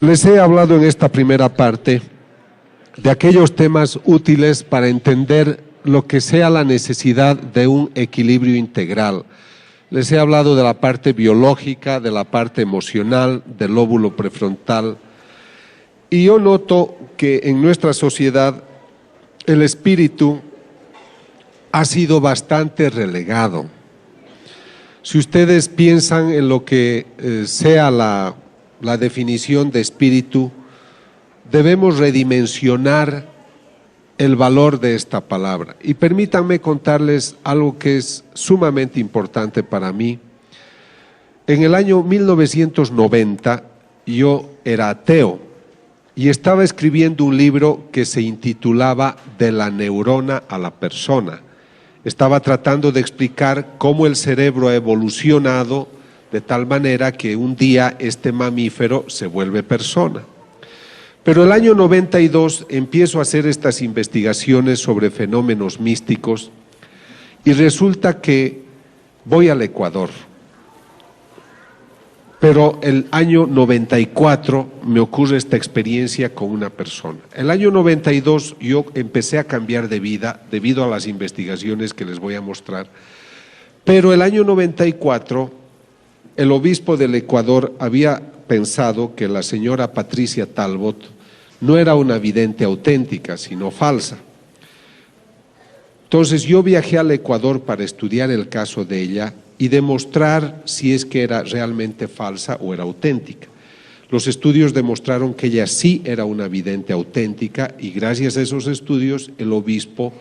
Les he hablado en esta primera parte de aquellos temas útiles para entender lo que sea la necesidad de un equilibrio integral. Les he hablado de la parte biológica, de la parte emocional, del lóbulo prefrontal. Y yo noto que en nuestra sociedad el espíritu ha sido bastante relegado. Si ustedes piensan en lo que sea la definición de espíritu, debemos redimensionar el valor de esta palabra. Y permítanme contarles algo que es sumamente importante para mí. En el año 1990 yo era ateo y estaba escribiendo un libro que se intitulaba De la neurona a la persona. Estaba tratando de explicar cómo el cerebro ha evolucionado de tal manera que un día este mamífero se vuelve persona. Pero el año 92 empiezo a hacer estas investigaciones sobre fenómenos místicos y resulta que voy al Ecuador. Pero el año 94 me ocurre esta experiencia con una persona. El año 92 yo empecé a cambiar de vida debido a las investigaciones que les voy a mostrar. Pero el año 94 el obispo del Ecuador había pensado que la señora Patricia Talbot no era una vidente auténtica, sino falsa. Entonces yo viajé al Ecuador para estudiar el caso de ella y demostrar si es que era realmente falsa o era auténtica. Los estudios demostraron que ella sí era una vidente auténtica y gracias a esos estudios el obispo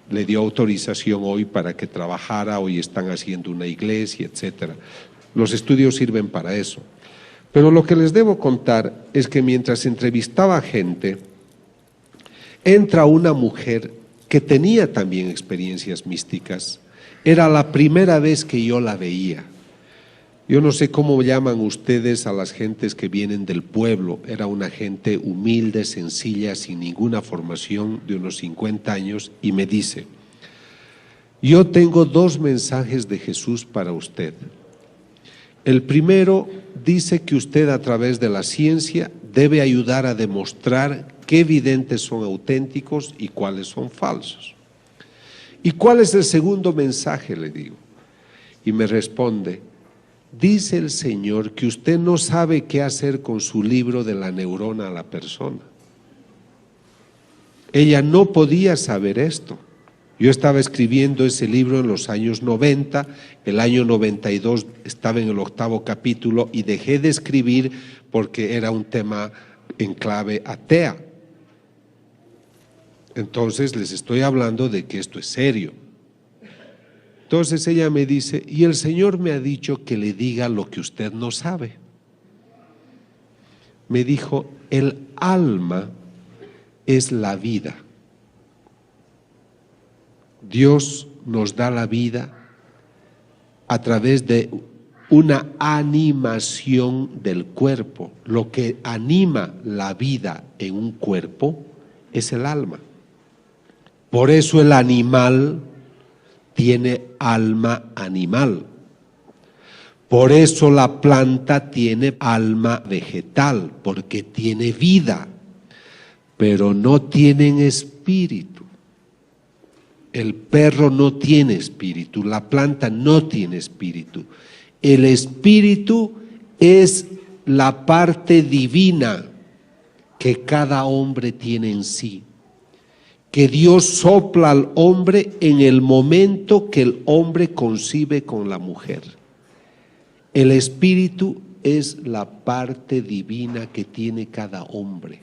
le dio autorización hoy para que trabajara, hoy están haciendo una iglesia, etcétera. Los estudios sirven para eso. Pero lo que les debo contar es que mientras entrevistaba gente, entra una mujer que tenía también experiencias místicas. Era la primera vez que yo la veía. Yo no sé cómo llaman ustedes a las gentes que vienen del pueblo. Era una gente humilde, sencilla, sin ninguna formación, de unos 50 años, y me dice: yo tengo 2 mensajes de Jesús para usted. El primero dice que usted a través de la ciencia debe ayudar a demostrar qué videntes son auténticos y cuáles son falsos. ¿Y cuál es el segundo mensaje?, le digo. Y me responde: dice el Señor que usted no sabe qué hacer con su libro de la neurona a la persona. Ella no podía saber esto. Yo estaba escribiendo ese libro en los años 90, el año 92 estaba en el 8º capítulo y dejé de escribir porque era un tema en clave atea. Entonces les estoy hablando de que esto es serio. Entonces ella me dice: y el Señor me ha dicho que le diga lo que usted no sabe. Me dijo: el alma es la vida. Dios nos da la vida a través de una animación del cuerpo. Lo que anima la vida en un cuerpo es el alma. Por eso el animal tiene alma animal. Por eso la planta tiene alma vegetal, porque tiene vida, pero no tienen espíritu. El perro no tiene espíritu, la planta no tiene espíritu. El espíritu es la parte divina que cada hombre tiene en sí, que Dios sopla al hombre en el momento que el hombre concibe con la mujer. El espíritu es la parte divina que tiene cada hombre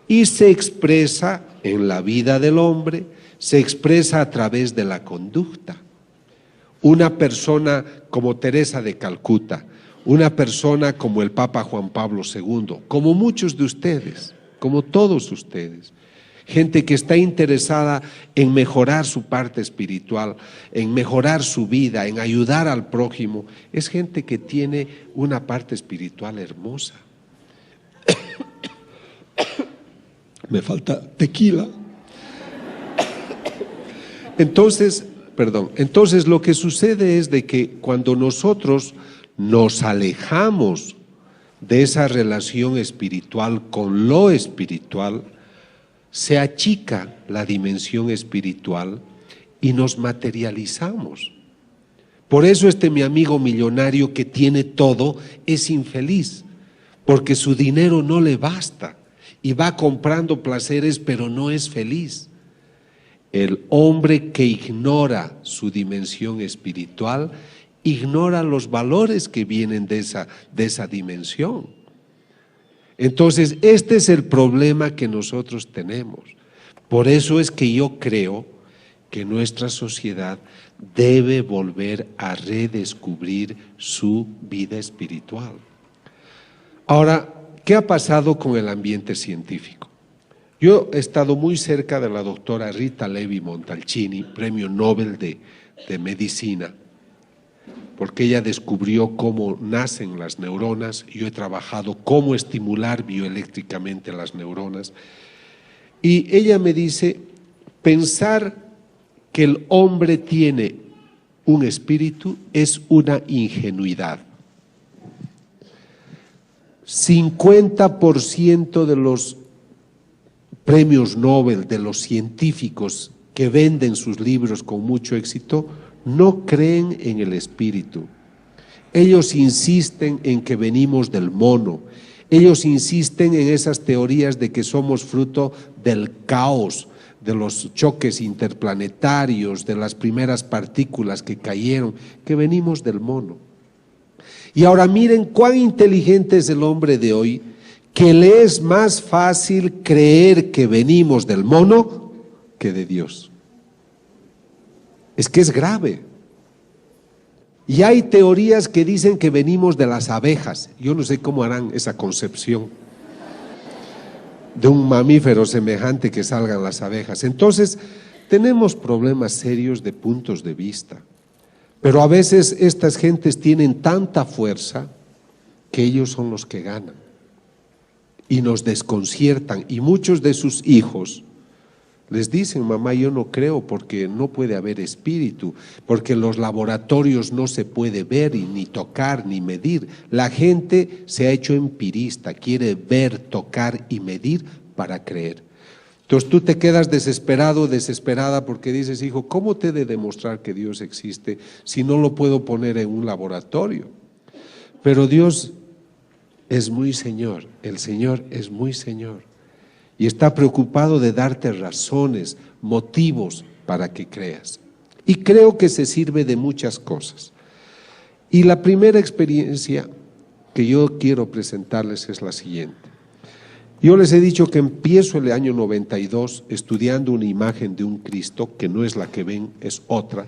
y se expresa en la vida del hombre, se expresa a través de la conducta. Una persona como Teresa de Calcuta, una persona como el Papa Juan Pablo II, como muchos de ustedes, como todos ustedes, gente que está interesada en mejorar su parte espiritual, en mejorar su vida, en ayudar al prójimo, es gente que tiene una parte espiritual hermosa. Me falta tequila. Entonces lo que sucede es de que cuando nosotros nos alejamos de esa relación espiritual con lo espiritual, se achica la dimensión espiritual y nos materializamos. Por eso mi amigo millonario que tiene todo es infeliz, porque su dinero no le basta y va comprando placeres, pero no es feliz. El hombre que ignora su dimensión espiritual, ignora los valores que vienen de esa dimensión. Entonces, este es el problema que nosotros tenemos. Por eso es que yo creo que nuestra sociedad debe volver a redescubrir su vida espiritual. Ahora, ¿qué ha pasado con el ambiente científico? Yo he estado muy cerca de la doctora Rita Levi Montalcini, premio Nobel de Medicina, porque ella descubrió cómo nacen las neuronas. Yo he trabajado cómo estimular bioeléctricamente las neuronas. Y ella me dice, pensar que el hombre tiene un espíritu es una ingenuidad. 50% de los premios Nobel, de los científicos que venden sus libros con mucho éxito, no creen en el espíritu. Ellos insisten en que venimos del mono. Ellos insisten en esas teorías de que somos fruto del caos, de los choques interplanetarios, de las primeras partículas que cayeron, que venimos del mono. Y ahora miren cuán inteligente es el hombre de hoy, que le es más fácil creer que venimos del mono que de Dios. Es que es grave. Y hay teorías que dicen que venimos de las abejas. Yo no sé cómo harán esa concepción de un mamífero semejante que salgan las abejas. Entonces, tenemos problemas serios de puntos de vista. Pero a veces estas gentes tienen tanta fuerza que ellos son los que ganan. Y nos desconciertan. Y muchos de sus hijos les dicen, mamá, yo no creo porque no puede haber espíritu, porque en los laboratorios no se puede ver y ni tocar ni medir. La gente se ha hecho empirista, quiere ver, tocar y medir para creer. Entonces tú te quedas desesperado, desesperada, porque dices, hijo, ¿cómo te he de demostrar que Dios existe si no lo puedo poner en un laboratorio? Pero Dios es muy Señor, el Señor es muy Señor. Y está preocupado de darte razones, motivos para que creas. Y creo que se sirve de muchas cosas. Y la primera experiencia que yo quiero presentarles es la siguiente. Yo les he dicho que empiezo el año 92 estudiando una imagen de un Cristo, que no es la que ven, es otra,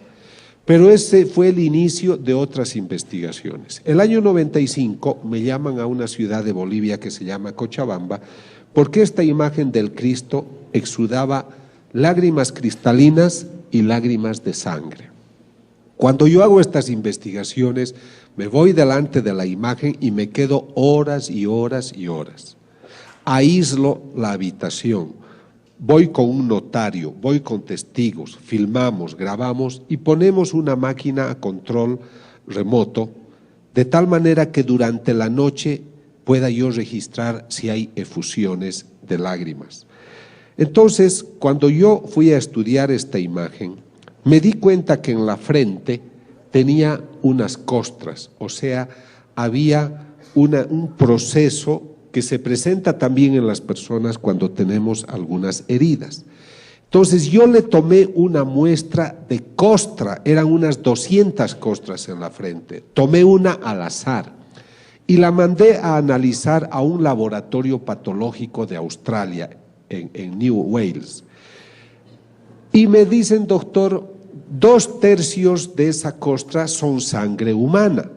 pero ese fue el inicio de otras investigaciones. El año 95 me llaman a una ciudad de Bolivia que se llama Cochabamba, porque esta imagen del Cristo exudaba lágrimas cristalinas y lágrimas de sangre. Cuando yo hago estas investigaciones, me voy delante de la imagen y me quedo horas y horas y horas. Aíslo la habitación, voy con un notario, voy con testigos, filmamos, grabamos y ponemos una máquina a control remoto, de tal manera que durante la noche pueda yo registrar si hay efusiones de lágrimas. Entonces, cuando yo fui a estudiar esta imagen, me di cuenta que en la frente tenía unas costras, o sea, había un proceso que se presenta también en las personas cuando tenemos algunas heridas. Entonces yo le tomé una muestra de costra, eran unas 200 costras en la frente, tomé una al azar y la mandé a analizar a un laboratorio patológico de Australia, en New Wales. Y me dicen, doctor, 2/3 de esa costra son sangre humana,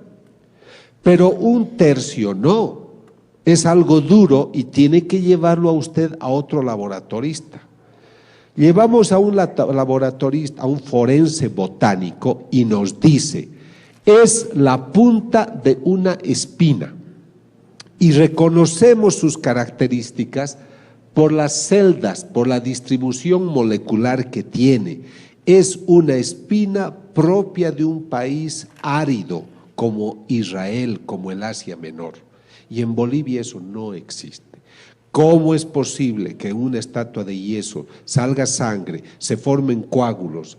pero 1/3 no. Es algo duro y tiene que llevarlo a usted a otro laboratorista. Llevamos a un laboratorista, a un forense botánico, y nos dice, es la punta de una espina. Y reconocemos sus características por las celdas, por la distribución molecular que tiene. Es una espina propia de un país árido como Israel, como el Asia Menor. Y en Bolivia eso no existe. ¿Cómo es posible que en una estatua de yeso salga sangre, se formen coágulos,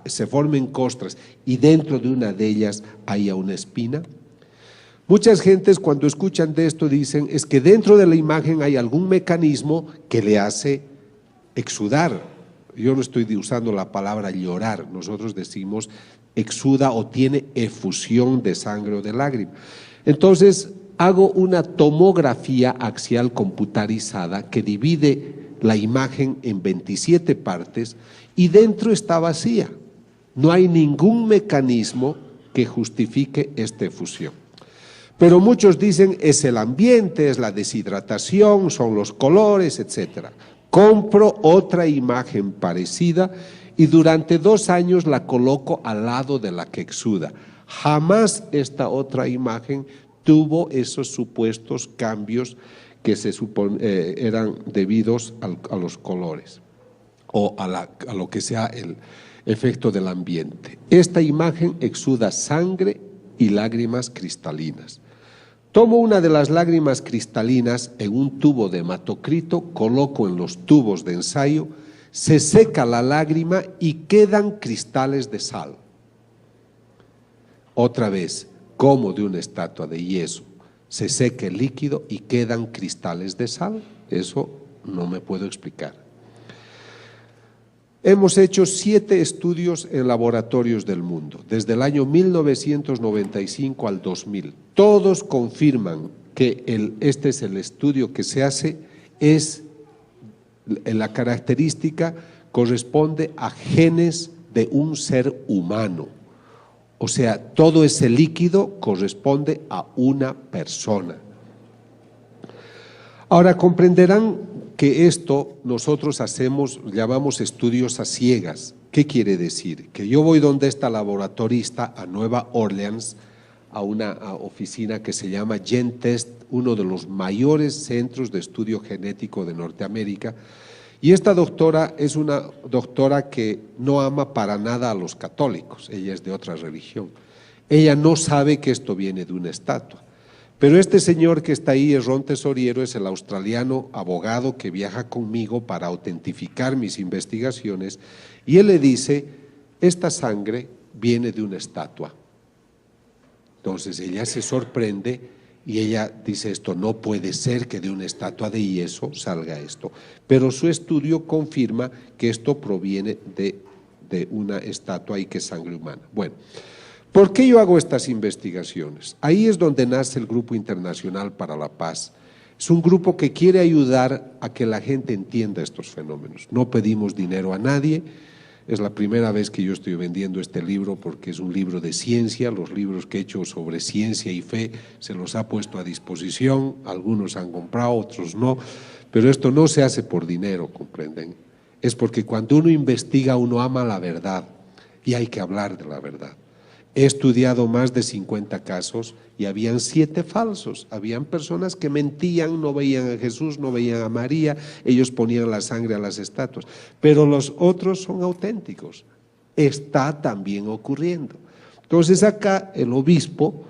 se formen costras y dentro de una de ellas haya una espina? Muchas gentes cuando escuchan de esto dicen es que dentro de la imagen hay algún mecanismo que le hace exudar. Yo no estoy usando la palabra llorar, nosotros decimos exuda o tiene efusión de sangre o de lágrima. Entonces hago una tomografía axial computarizada que divide la imagen en 27 partes y dentro está vacía. No hay ningún mecanismo que justifique esta efusión. Pero muchos dicen es el ambiente, es la deshidratación, son los colores, etc. Compro otra imagen parecida y durante 2 años la coloco al lado de la que exuda. Jamás esta otra imagen tuvo esos supuestos cambios que se eran debidos a los colores o a lo que sea el efecto del ambiente. Esta imagen exuda sangre y lágrimas cristalinas. Tomo una de las lágrimas cristalinas en un tubo de hematocrito, coloco en los tubos de ensayo, se seca la lágrima y quedan cristales de sal. Otra vez, como de una estatua de yeso, se seca el líquido y quedan cristales de sal. Eso no me puedo explicar. Hemos hecho 7 estudios en laboratorios del mundo, desde el año 1995 al 2000. Todos confirman que este es el estudio que se hace, la característica corresponde a genes de un ser humano. O sea, todo ese líquido corresponde a una persona. Ahora comprenderán que esto nosotros llamamos estudios a ciegas. ¿Qué quiere decir? Que yo voy donde esta laboratorista a Nueva Orleans, a una oficina que se llama GenTest, uno de los mayores centros de estudio genético de Norteamérica, y esta doctora es una doctora que no ama para nada a los católicos, ella es de otra religión. Ella no sabe que esto viene de una estatua. Pero este señor que está ahí, Ron Tesoriero, es el australiano abogado que viaja conmigo para autentificar mis investigaciones, y él le dice, esta sangre viene de una estatua. Entonces ella se sorprende y ella dice, esto no puede ser que de una estatua de yeso salga esto. Pero su estudio confirma que esto proviene de una estatua y que es sangre humana. Bueno. ¿Por qué yo hago estas investigaciones? Ahí es donde nace el Grupo Internacional para la Paz. Es un grupo que quiere ayudar a que la gente entienda estos fenómenos. No pedimos dinero a nadie. Es la primera vez que yo estoy vendiendo este libro porque es un libro de ciencia. Los libros que he hecho sobre ciencia y fe se los ha puesto a disposición. Algunos han comprado, otros no. Pero esto no se hace por dinero, ¿comprenden? Es porque cuando uno investiga, uno ama la verdad y hay que hablar de la verdad. He estudiado más de 50 casos y habían 7 falsos. Habían personas que mentían, no veían a Jesús, no veían a María, ellos ponían la sangre a las estatuas. Pero los otros son auténticos. Está también ocurriendo. Entonces acá el obispo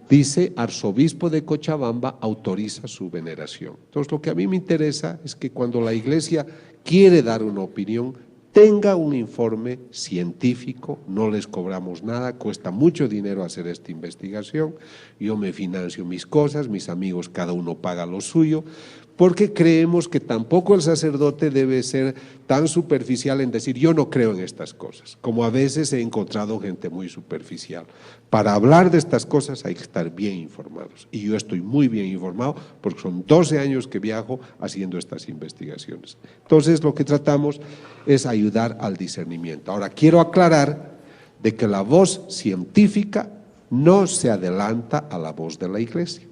dice, arzobispo de Cochabamba autoriza su veneración. Entonces lo que a mí me interesa es que cuando la iglesia quiere dar una opinión, tenga un informe científico, no les cobramos nada, cuesta mucho dinero hacer esta investigación, yo me financio mis cosas, mis amigos cada uno paga lo suyo, porque creemos que tampoco el sacerdote debe ser tan superficial en decir yo no creo en estas cosas, como a veces he encontrado gente muy superficial. Para hablar de estas cosas hay que estar bien informados, y yo estoy muy bien informado porque son 12 años que viajo haciendo estas investigaciones. Entonces lo que tratamos es ayudar al discernimiento. Ahora quiero aclarar de que la voz científica no se adelanta a la voz de la iglesia.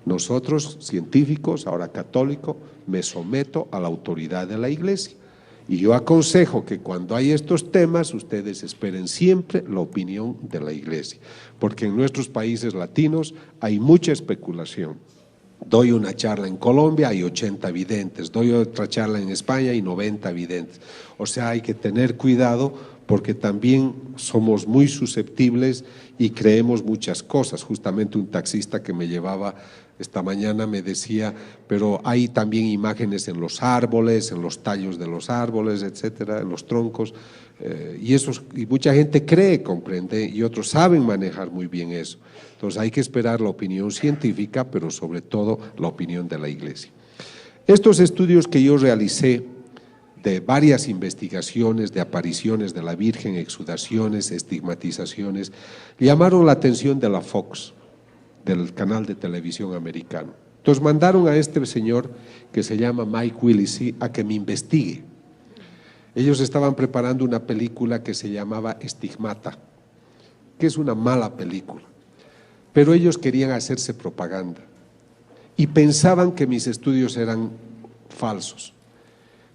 Nosotros, científicos, ahora católico, me someto a la autoridad de la iglesia. Y yo aconsejo que cuando hay estos temas, ustedes esperen siempre la opinión de la iglesia, porque en nuestros países latinos hay mucha especulación. Doy una charla en Colombia, hay 80 videntes, doy otra charla en España y 90 videntes. O sea, hay que tener cuidado porque también somos muy susceptibles y creemos muchas cosas. Justamente un taxista que me llevaba esta mañana me decía, pero hay también imágenes en los árboles, en los tallos de los árboles, etcétera, en los troncos, y mucha gente cree, comprende, y otros saben manejar muy bien eso. Entonces hay que esperar la opinión científica, pero sobre todo la opinión de la Iglesia. Estos estudios que yo realicé de varias investigaciones de apariciones de la Virgen, exudaciones, estigmatizaciones, llamaron la atención de la Fox, del canal de televisión americano. Entonces mandaron a este señor que se llama Mike Willesee a que me investigue. Ellos estaban preparando una película que se llamaba Estigmata, que es una mala película, pero ellos querían hacerse propaganda y pensaban que mis estudios eran falsos.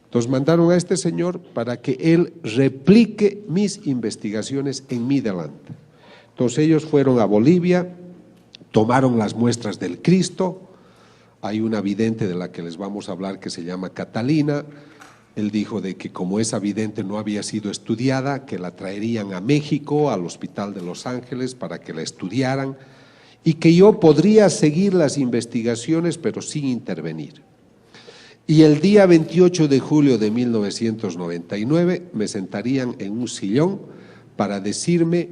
Entonces mandaron a este señor para que él replique mis investigaciones en mi delante. Entonces ellos fueron a Bolivia, tomaron las muestras del Cristo. Hay una vidente de la que les vamos a hablar que se llama Catalina. Él dijo de que como esa vidente no había sido estudiada, que la traerían a México, al Hospital de Los Ángeles, para que la estudiaran, y que yo podría seguir las investigaciones, pero sin intervenir. Y el día 28 de julio de 1999 me sentarían en un sillón para decirme,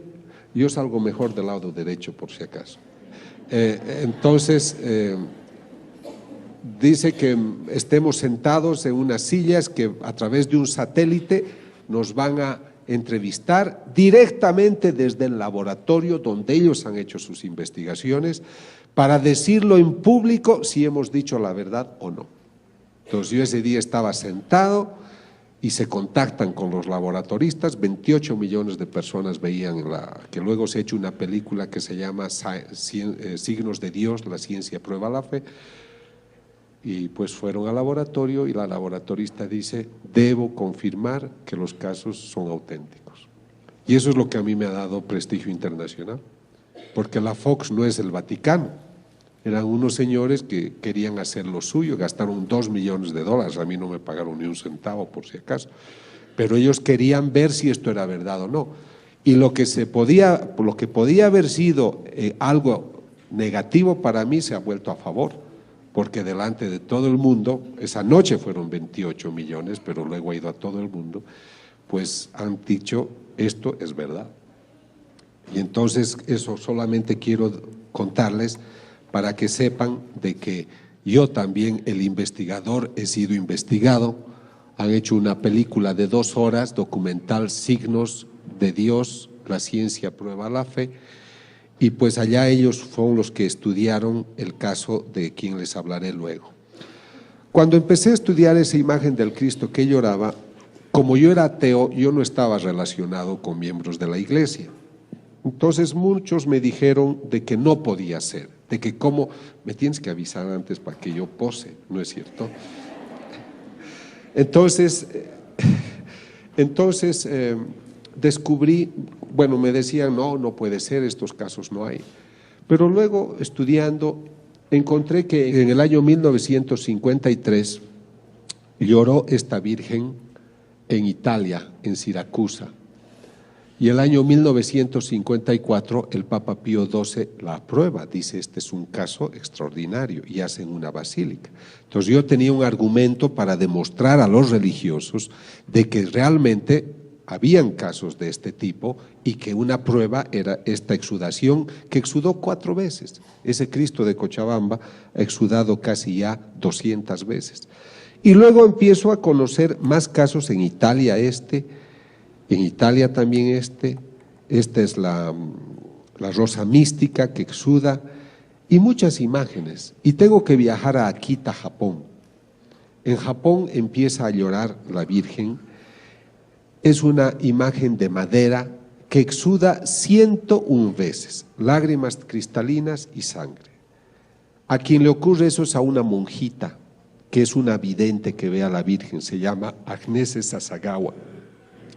yo salgo mejor del lado derecho por si acaso. Entonces, dice que estemos sentados en unas sillas que a través de un satélite nos van a entrevistar directamente desde el laboratorio donde ellos han hecho sus investigaciones para decirlo en público si hemos dicho la verdad o no. Entonces yo ese día estaba sentado y se contactan con los laboratoristas, 28 millones de personas veían que luego se ha hecho una película que se llama Signos de Dios, la ciencia prueba la fe, y pues fueron al laboratorio y la laboratorista dice, debo confirmar que los casos son auténticos. Y eso es lo que a mí me ha dado prestigio internacional, porque la Fox no es el Vaticano. Eran unos señores que querían hacer lo suyo, gastaron $2 millones, a mí no me pagaron ni un centavo por si acaso, pero ellos querían ver si esto era verdad o no. Y lo que podía haber sido algo negativo para mí se ha vuelto a favor, porque delante de todo el mundo, esa noche fueron 28 millones, pero luego ha ido a todo el mundo, pues han dicho, esto es verdad. Y entonces eso solamente quiero contarles para que sepan de que yo también, el investigador, he sido investigado. Han hecho una película de 2 horas, documental Signos de Dios, la ciencia prueba la fe, y pues allá ellos fueron los que estudiaron el caso de quien les hablaré luego. Cuando empecé a estudiar esa imagen del Cristo que lloraba, como yo era ateo, yo no estaba relacionado con miembros de la iglesia. Entonces muchos me dijeron de que no podía ser, de que cómo, me tienes que avisar antes para que yo pose, ¿no es cierto? Entonces descubrí, bueno, me decían, no puede ser, estos casos no hay. Pero luego, estudiando, encontré que en el año 1953 lloró esta Virgen en Italia, en Siracusa. Y el año 1954 el Papa Pío XII la aprueba, dice este es un caso extraordinario y hacen una basílica. Entonces yo tenía un argumento para demostrar a los religiosos de que realmente habían casos de este tipo y que una prueba era esta exudación que exudó 4 veces. Ese Cristo de Cochabamba ha exudado casi ya 200 veces. Y luego empiezo a conocer más casos en Italia en Italia también esta es la rosa mística que exuda y muchas imágenes. Y tengo que viajar a Akita, Japón. En Japón empieza a llorar la Virgen. Es una imagen de madera que exuda 101 veces, lágrimas cristalinas y sangre. A quien le ocurre eso es a una monjita, que es una vidente que ve a la Virgen, se llama Agnese Sasagawa.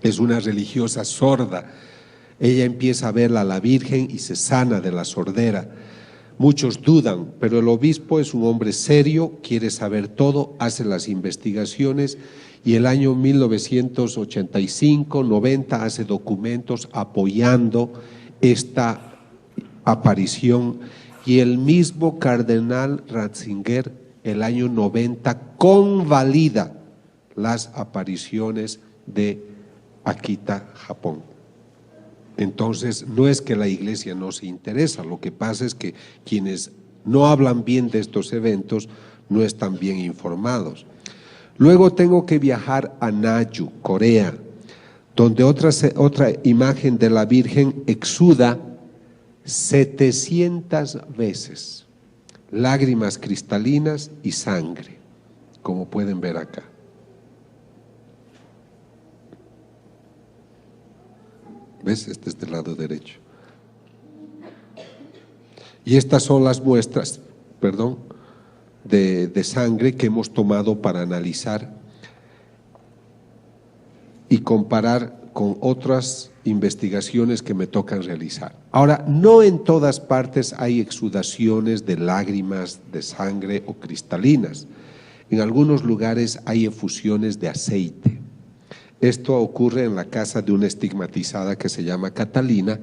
Es una religiosa sorda. Ella empieza a verla a la Virgen y se sana de la sordera. Muchos dudan, pero el obispo es un hombre serio, quiere saber todo, hace las investigaciones y el año 1985-90 hace documentos apoyando esta aparición, y el mismo cardenal Ratzinger el año 90 convalida las apariciones de Akita, Japón. Entonces, no es que la Iglesia no se interesa, lo que pasa es que quienes no hablan bien de estos eventos no están bien informados. Luego tengo que viajar a Naju, Corea, donde otra imagen de la Virgen exuda 700 veces, lágrimas cristalinas y sangre, como pueden ver acá. ¿Ves? Este es del lado derecho. Y estas son las muestras, de sangre que hemos tomado para analizar y comparar con otras investigaciones que me tocan realizar. Ahora, no en todas partes hay exudaciones de lágrimas de sangre o cristalinas. En algunos lugares hay efusiones de aceite. Esto ocurre en la casa de una estigmatizada que se llama Catalina,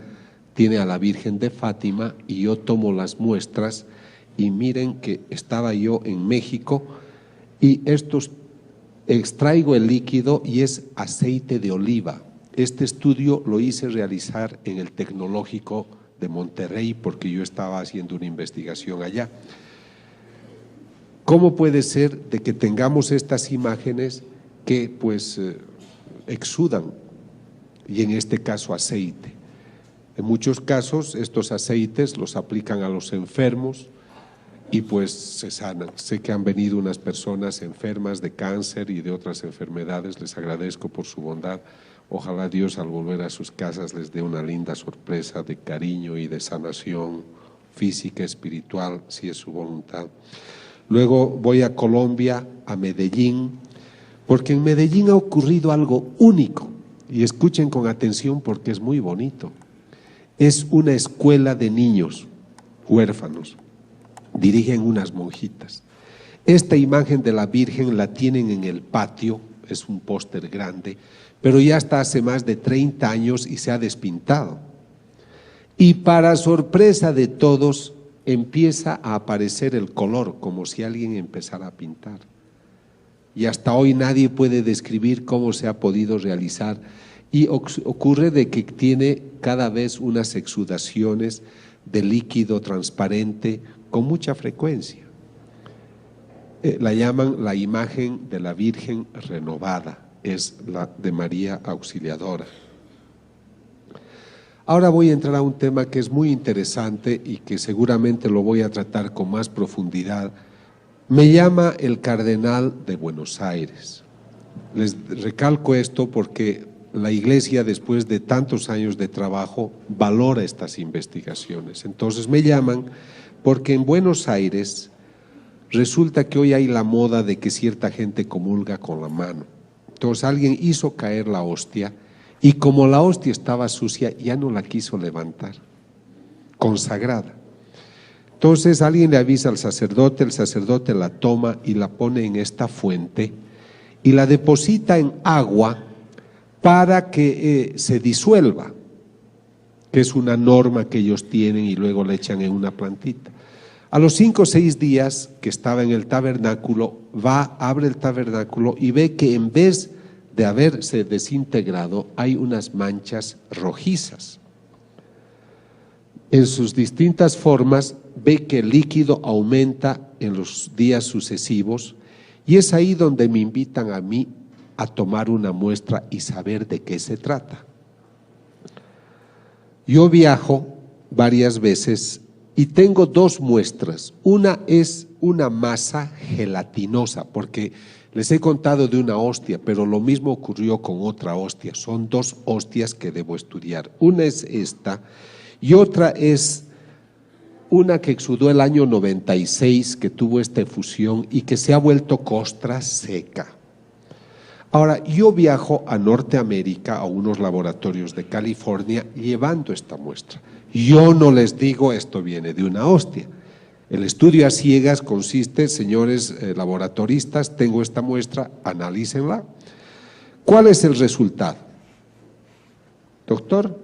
tiene a la Virgen de Fátima, y yo tomo las muestras y miren que estaba yo en México y extraigo el líquido y es aceite de oliva. Este estudio lo hice realizar en el Tecnológico de Monterrey porque yo estaba haciendo una investigación allá. ¿Cómo puede ser de que tengamos estas imágenes que pues exudan, y en este caso aceite? En muchos casos estos aceites los aplican a los enfermos y pues se sanan. Sé que han venido unas personas enfermas de cáncer y de otras enfermedades, les agradezco por su bondad. Ojalá Dios al volver a sus casas les dé una linda sorpresa de cariño y de sanación física, espiritual, si es su voluntad. Luego voy a Colombia, a Medellín, porque en Medellín ha ocurrido algo único, y escuchen con atención porque es muy bonito. Es una escuela de niños huérfanos, dirigen unas monjitas. Esta imagen de la Virgen la tienen en el patio, es un póster grande, pero ya está hace más de 30 años y se ha despintado. Y para sorpresa de todos, empieza a aparecer el color, como si alguien empezara a pintar. Y hasta hoy nadie puede describir cómo se ha podido realizar. Y ocurre de que tiene cada vez unas exudaciones de líquido transparente con mucha frecuencia. La llaman la imagen de la Virgen renovada, es la de María Auxiliadora. Ahora voy a entrar a un tema que es muy interesante y que seguramente lo voy a tratar con más profundidad. Me llama el cardenal de Buenos Aires. Les recalco esto porque la Iglesia, después de tantos años de trabajo, valora estas investigaciones. Entonces me llaman porque en Buenos Aires resulta que hoy hay la moda de que cierta gente comulga con la mano. Entonces alguien hizo caer la hostia y como la hostia estaba sucia, ya no la quiso levantar, consagrada. Entonces alguien le avisa al sacerdote, el sacerdote la toma y la pone en esta fuente y la deposita en agua para que se disuelva, que es una norma que ellos tienen, y luego la echan en una plantita. A los 5 o 6 días que estaba en el tabernáculo, abre el tabernáculo y ve que en vez de haberse desintegrado hay unas manchas rojizas. En sus distintas formas ve que el líquido aumenta en los días sucesivos y es ahí donde me invitan a mí a tomar una muestra y saber de qué se trata. Yo viajo varias veces y tengo 2 muestras. Una es una masa gelatinosa, porque les he contado de una hostia, pero lo mismo ocurrió con otra hostia. Son 2 hostias que debo estudiar. Una es esta y otra es una que exudó el año 96, que tuvo esta efusión y que se ha vuelto costra seca. Ahora, yo viajo a Norteamérica, a unos laboratorios de California, llevando esta muestra. Yo no les digo esto viene de una hostia. El estudio a ciegas consiste, señores laboratoristas, tengo esta muestra, analícenla. ¿Cuál es el resultado? Doctor,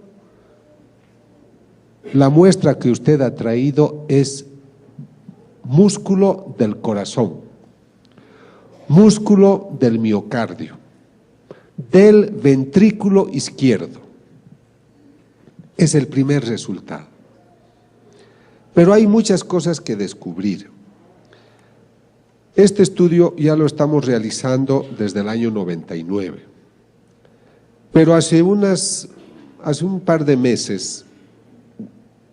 la muestra que usted ha traído es músculo del corazón, músculo del miocardio, del ventrículo izquierdo. Es el primer resultado. Pero hay muchas cosas que descubrir. Este estudio ya lo estamos realizando desde el año 99. Pero hace un par de meses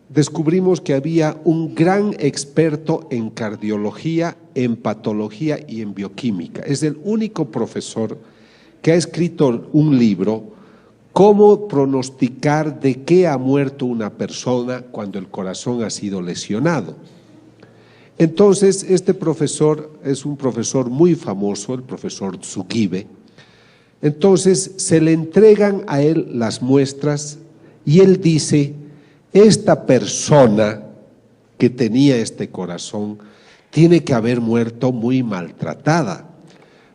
descubrimos que había un gran experto en cardiología, en patología y en bioquímica. Es el único profesor que ha escrito un libro, Cómo pronosticar de qué ha muerto una persona cuando el corazón ha sido lesionado. Entonces, este profesor es un profesor muy famoso, el profesor Tsugibe. Entonces, se le entregan a él las muestras y él dice, esta persona que tenía este corazón tiene que haber muerto muy maltratada,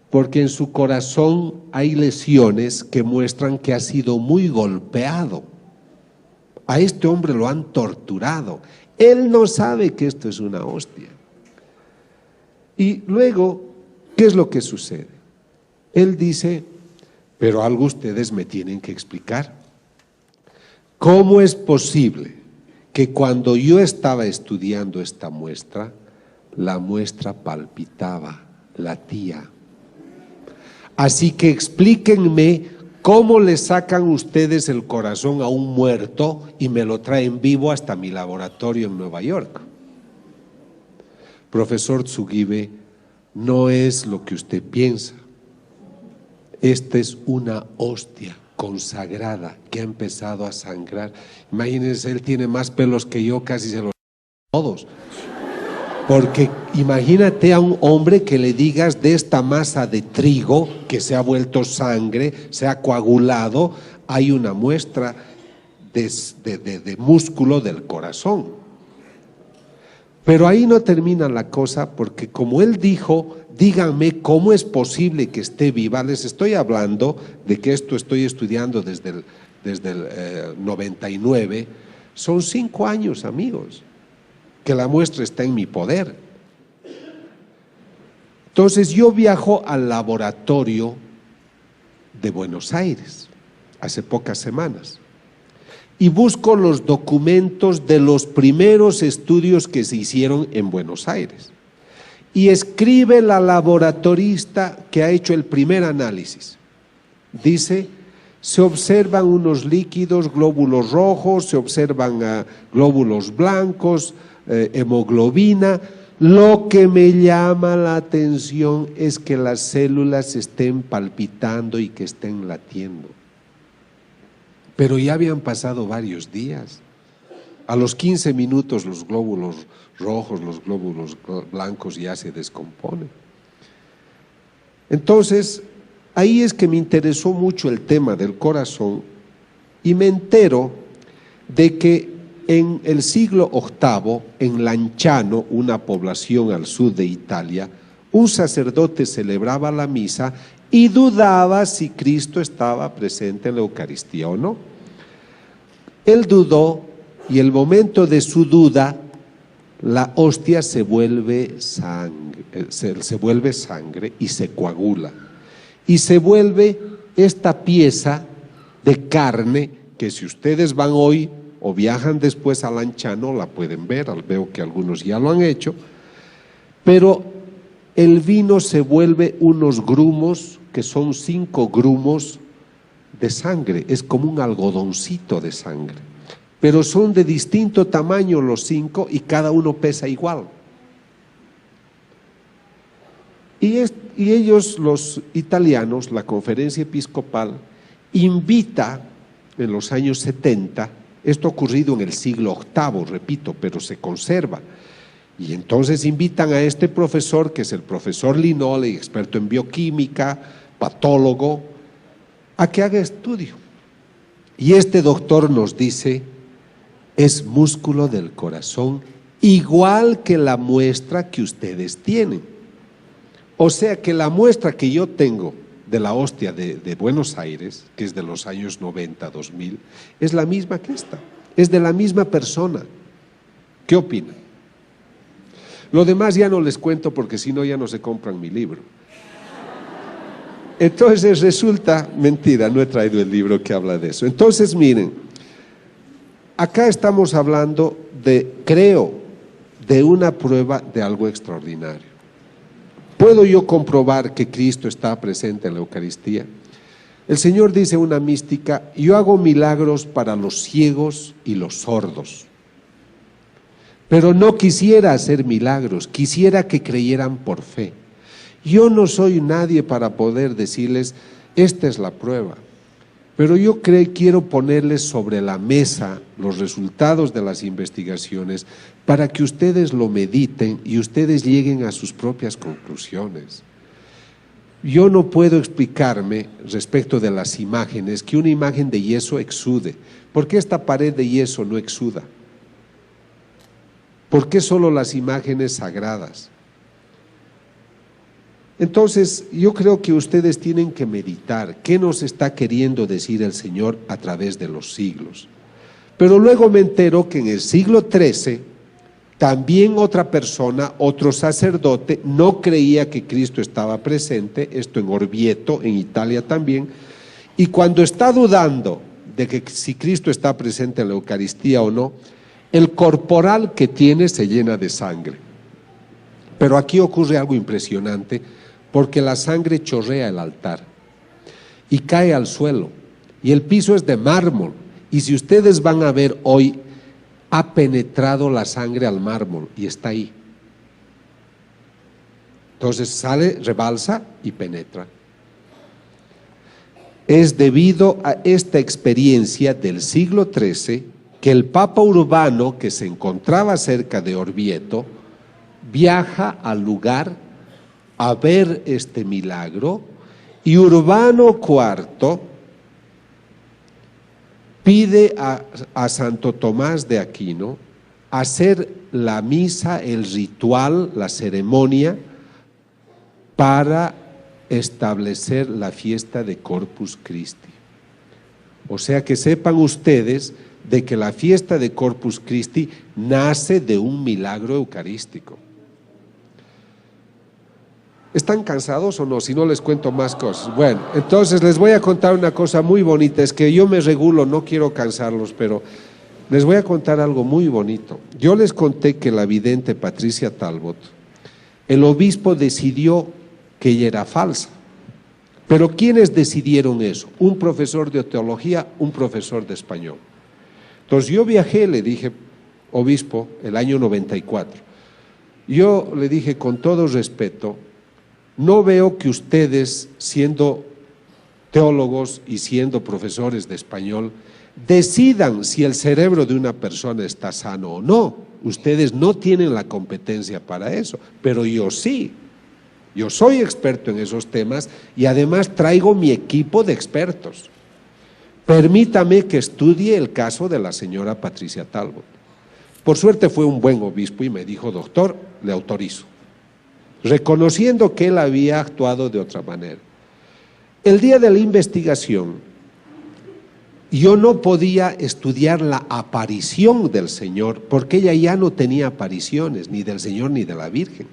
porque en su corazón hay lesiones que muestran que ha sido muy golpeado. A este hombre lo han torturado. Él no sabe que esto es una hostia. Y luego, ¿qué es lo que sucede? Él dice, pero algo ustedes me tienen que explicar. ¿Cómo es posible que cuando yo estaba estudiando esta muestra, la muestra palpitaba, latía? Así que explíquenme cómo le sacan ustedes el corazón a un muerto y me lo traen vivo hasta mi laboratorio en Nueva York. Profesor Tsugibe, no es lo que usted piensa. Esta es una hostia consagrada que ha empezado a sangrar. Imagínense, él tiene más pelos que yo, casi se los todos. Porque imagínate a un hombre que le digas de esta masa de trigo que se ha vuelto sangre, se ha coagulado, hay una muestra de músculo del corazón. Pero ahí no termina la cosa, porque como él dijo, díganme cómo es posible que esté viva. Les estoy hablando de que esto estoy estudiando desde el 99, son 5 años, amigos, que la muestra está en mi poder. Entonces yo viajo al laboratorio de Buenos Aires hace pocas semanas y busco los documentos de los primeros estudios que se hicieron en Buenos Aires. Y escribe la laboratorista que ha hecho el primer análisis. Dice, se observan unos líquidos, glóbulos rojos, se observan glóbulos blancos, hemoglobina. Lo que me llama la atención es que las células estén palpitando y que estén latiendo. Pero ya habían pasado varios días. A los 15 minutos los glóbulos rojos, los glóbulos blancos ya se descomponen. Entonces, ahí es que me interesó mucho el tema del corazón y me entero de que en el siglo VIII, en Lanciano, una población al sur de Italia, un sacerdote celebraba la misa y dudaba si Cristo estaba presente en la Eucaristía o no. Él dudó y el momento de su duda, la hostia se vuelve sangre y se coagula. Y se vuelve esta pieza de carne que si ustedes van hoy o viajan después a Lanciano, la pueden ver, veo que algunos ya lo han hecho, pero el vino se vuelve unos grumos que son 5 grumos de sangre, es como un algodoncito de sangre, pero son de distinto tamaño los 5 y cada uno pesa igual. Y ellos, los italianos, la conferencia episcopal, invita en los años 70, esto ha ocurrido en el siglo VIII, repito, pero se conserva. Y entonces invitan a este profesor, que es el profesor Linole, experto en bioquímica, patólogo, a que haga estudio. Y este doctor nos dice, es músculo del corazón igual que la muestra que ustedes tienen. O sea que la muestra que yo tengo de la hostia de Buenos Aires, que es de los años 90, 2000, es la misma que esta, es de la misma persona. ¿Qué opinan? Lo demás ya no les cuento porque si no ya no se compran mi libro. Entonces resulta mentira, no he traído el libro que habla de eso. Entonces miren, acá estamos hablando creo, de una prueba de algo extraordinario. ¿Puedo yo comprobar que Cristo está presente en la Eucaristía? El Señor dice en una mística: yo hago milagros para los ciegos y los sordos. Pero no quisiera hacer milagros, quisiera que creyeran por fe. Yo no soy nadie para poder decirles, esta es la prueba. Pero yo quiero ponerles sobre la mesa los resultados de las investigaciones para que ustedes lo mediten y ustedes lleguen a sus propias conclusiones. Yo no puedo explicarme respecto de las imágenes que una imagen de yeso exude. ¿Por qué esta pared de yeso no exuda? ¿Por qué solo las imágenes sagradas? Entonces, yo creo que ustedes tienen que meditar qué nos está queriendo decir el Señor a través de los siglos. Pero luego me entero que en el siglo XIII, también otra persona, otro sacerdote, no creía que Cristo estaba presente, esto en Orvieto, en Italia también, y cuando está dudando de que si Cristo está presente en la Eucaristía o no, el corporal que tiene se llena de sangre. Pero aquí ocurre algo impresionante, porque la sangre chorrea el altar y cae al suelo, y el piso es de mármol, y si ustedes van a ver hoy, ha penetrado la sangre al mármol y está ahí. Entonces sale, rebalsa y penetra. Es debido a esta experiencia del siglo XIII que el Papa Urbano, que se encontraba cerca de Orvieto, viaja al lugar a ver este milagro, y Urbano IV pide a Santo Tomás de Aquino hacer la misa, el ritual, la ceremonia para establecer la fiesta de Corpus Christi. O sea que sepan ustedes de que la fiesta de Corpus Christi nace de un milagro eucarístico. ¿Están cansados o no? Si no les cuento más cosas. Bueno, entonces les voy a contar una cosa muy bonita. Es que yo me regulo, no quiero cansarlos, pero les voy a contar algo muy bonito. Yo les conté que la vidente Patricia Talbot, el obispo decidió que ella era falsa. Pero ¿quiénes decidieron eso? Un profesor de teología, un profesor de español. Entonces yo viajé, le dije, obispo, el año 94. Yo le dije con todo respeto, no veo que ustedes, siendo teólogos y siendo profesores de español, decidan si el cerebro de una persona está sano o no. Ustedes no tienen la competencia para eso, pero yo sí. Yo soy experto en esos temas y además traigo mi equipo de expertos. Permítame que estudie el caso de la señora Patricia Talbot. Por suerte fue un buen obispo y me dijo, doctor, le autorizo, reconociendo que él había actuado de otra manera. El día de la investigación, yo no podía estudiar la aparición del Señor, porque ella ya no tenía apariciones, ni del Señor ni de la Virgen.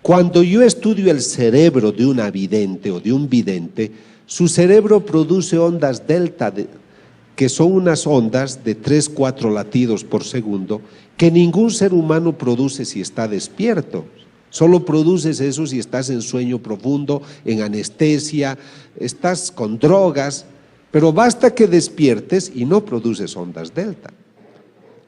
Cuando yo estudio el cerebro de una vidente o de un vidente, su cerebro produce ondas delta, que son unas ondas de 3-4 latidos por segundo, que ningún ser humano produce si está despierto. Solo produces eso si estás en sueño profundo, en anestesia, estás con drogas, pero basta que despiertes y no produces ondas delta.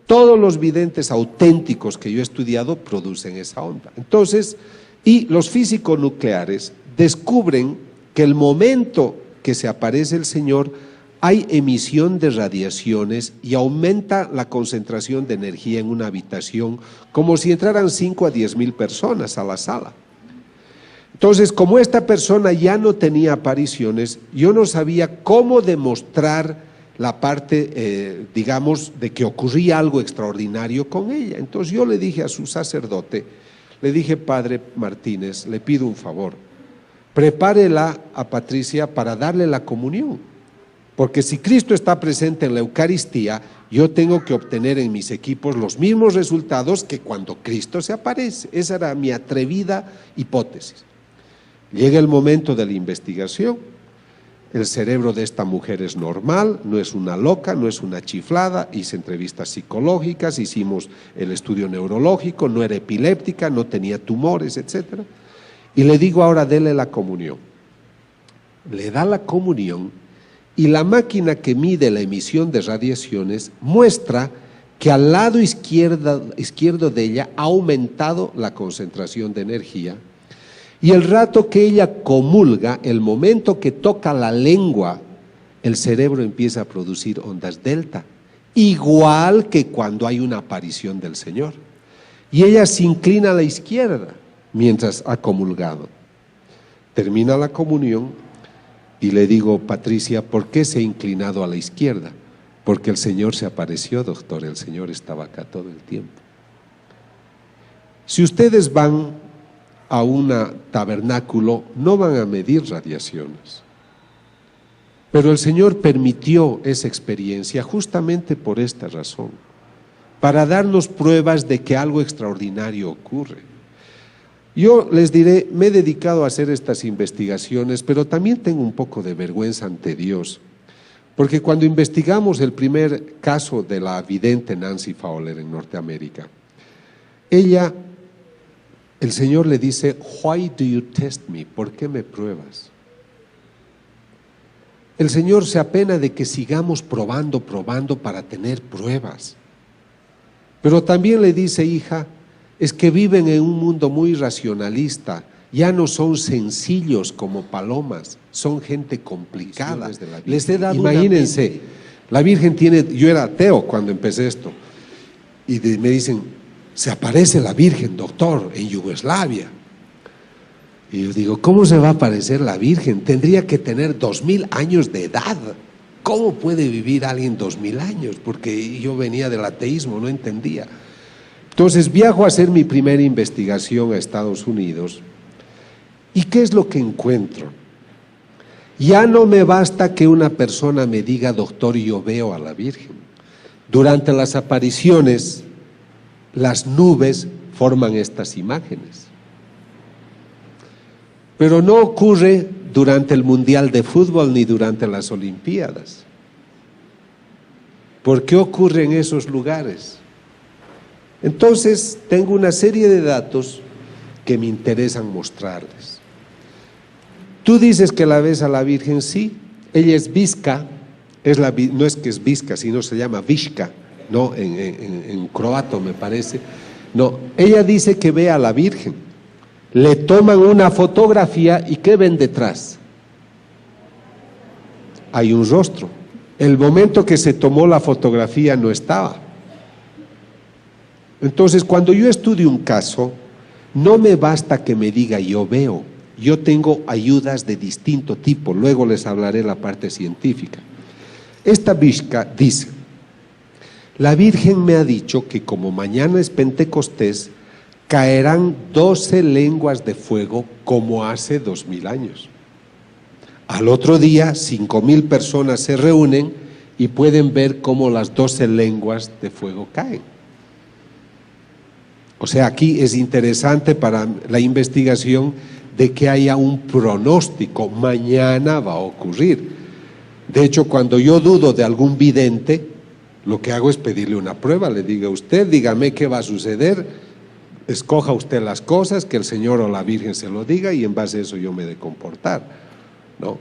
Todos los videntes auténticos que yo he estudiado producen esa onda. Entonces, y los físicos nucleares descubren que el momento que se aparece el Señor hay emisión de radiaciones y aumenta la concentración de energía en una habitación como si entraran 5 a 10 mil personas a la sala. Entonces, como esta persona ya no tenía apariciones, yo no sabía cómo demostrar la parte, digamos, de que ocurría algo extraordinario con ella. Entonces yo le dije a su sacerdote, le dije: Padre Martínez, le pido un favor, prepárela a Patricia para darle la comunión, porque si Cristo está presente en la Eucaristía, yo tengo que obtener en mis equipos los mismos resultados que cuando Cristo se aparece. Esa era mi atrevida hipótesis. Llega el momento de la investigación. El cerebro de esta mujer es normal, no es una loca, no es una chiflada. Hice entrevistas psicológicas, hicimos el estudio neurológico, no era epiléptica, no tenía tumores, etc. Y le digo: ahora dele la comunión. Le da la comunión y la máquina que mide la emisión de radiaciones muestra que al lado izquierdo de ella ha aumentado la concentración de energía. Y el rato que ella comulga, el momento que toca la lengua, el cerebro empieza a producir ondas delta, igual que cuando hay una aparición del Señor. Y ella se inclina a la izquierda mientras ha comulgado. Termina la comunión y le digo: Patricia, ¿por qué se ha inclinado a la izquierda? Porque el Señor se apareció, doctor, el Señor estaba acá todo el tiempo. Si ustedes van a un tabernáculo, no van a medir radiaciones. Pero el Señor permitió esa experiencia justamente por esta razón, para darnos pruebas de que algo extraordinario ocurre. Yo les diré, me he dedicado a hacer estas investigaciones, pero también tengo un poco de vergüenza ante Dios, porque cuando investigamos el primer caso de la vidente Nancy Fowler en Norteamérica, ella, el Señor le dice: Why do you test me? ¿Por qué me pruebas? El Señor se apena de que sigamos probando para tener pruebas. Pero también le dice: hija, es que viven en un mundo muy racionalista, ya no son sencillos como palomas, son gente complicada. Les he dado, imagínense, la Virgen tiene, yo era ateo cuando empecé esto, y me dicen: se aparece la Virgen, doctor, en Yugoslavia. Y yo digo: ¿cómo se va a aparecer la Virgen? Tendría que tener 2000 años de edad. ¿Cómo puede vivir alguien 2000 años? Porque yo venía del ateísmo, no entendía. Entonces viajo a hacer mi primera investigación a Estados Unidos. ¿Y qué es lo que encuentro? Ya no me basta que una persona me diga: doctor, yo veo a la Virgen. Durante las apariciones, las nubes forman estas imágenes. Pero no ocurre durante el Mundial de Fútbol ni durante las Olimpiadas. ¿Por qué ocurre en esos lugares? Entonces, tengo una serie de datos que me interesan mostrarles. Tú dices que la ves a la Virgen, sí, ella es Visca, no es que es Visca, sino se llama Vishka, ¿no? En croato me parece. No, ella dice que ve a la Virgen, le toman una fotografía y ¿qué ven detrás? Hay un rostro. El momento que se tomó la fotografía no estaba. Entonces, cuando yo estudio un caso, no me basta que me diga yo veo, yo tengo ayudas de distinto tipo, luego les hablaré la parte científica. Esta Vishka dice: la Virgen me ha dicho que como mañana es Pentecostés, caerán 12 lenguas de fuego como hace 2000 años. Al otro día, 5000 personas se reúnen y pueden ver cómo las 12 lenguas de fuego caen. O sea, aquí es interesante para la investigación de que haya un pronóstico, mañana va a ocurrir. De hecho, cuando yo dudo de algún vidente, lo que hago es pedirle una prueba, le digo: usted dígame qué va a suceder, escoja usted las cosas, que el Señor o la Virgen se lo diga y en base a eso yo me he de comportar, ¿no?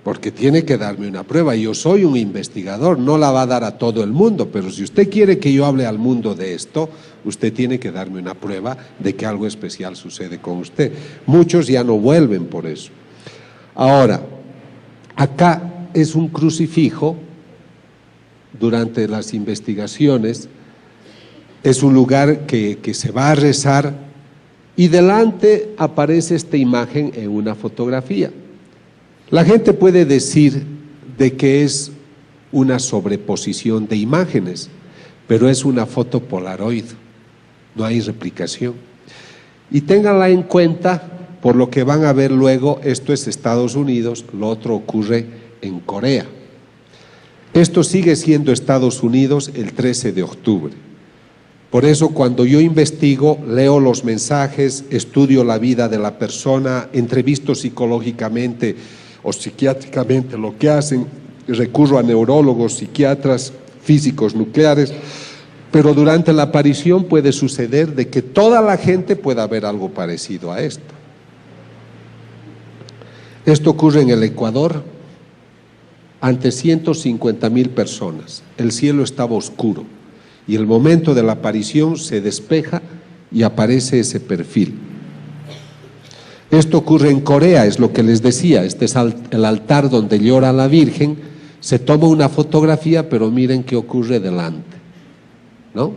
Porque tiene que darme una prueba. Yo soy un investigador, no la va a dar a todo el mundo, pero si usted quiere que yo hable al mundo de esto, usted tiene que darme una prueba de que algo especial sucede con usted. Muchos ya no vuelven por eso. Ahora, acá es un crucifijo. Durante las investigaciones es un lugar que se va a rezar y delante aparece esta imagen en una fotografía. La gente puede decir de que es una sobreposición de imágenes, pero es una foto Polaroid, no hay replicación. Y ténganla en cuenta por lo que van a ver luego. Esto es Estados Unidos, lo otro ocurre en Corea. Esto sigue siendo Estados Unidos el 13 de octubre. Por eso cuando yo investigo, leo los mensajes, estudio la vida de la persona, entrevisto psicológicamente o psiquiátricamente lo que hacen, recurro a neurólogos, psiquiatras, físicos nucleares, pero durante la aparición puede suceder de que toda la gente pueda ver algo parecido a esto. Esto ocurre en el Ecuador ante 150,000 personas. El cielo estaba oscuro y el momento de la aparición se despeja y aparece ese perfil. Esto ocurre en Corea, es lo que les decía. Este es el altar donde llora la Virgen. Se toma una fotografía, pero miren qué ocurre delante, ¿no?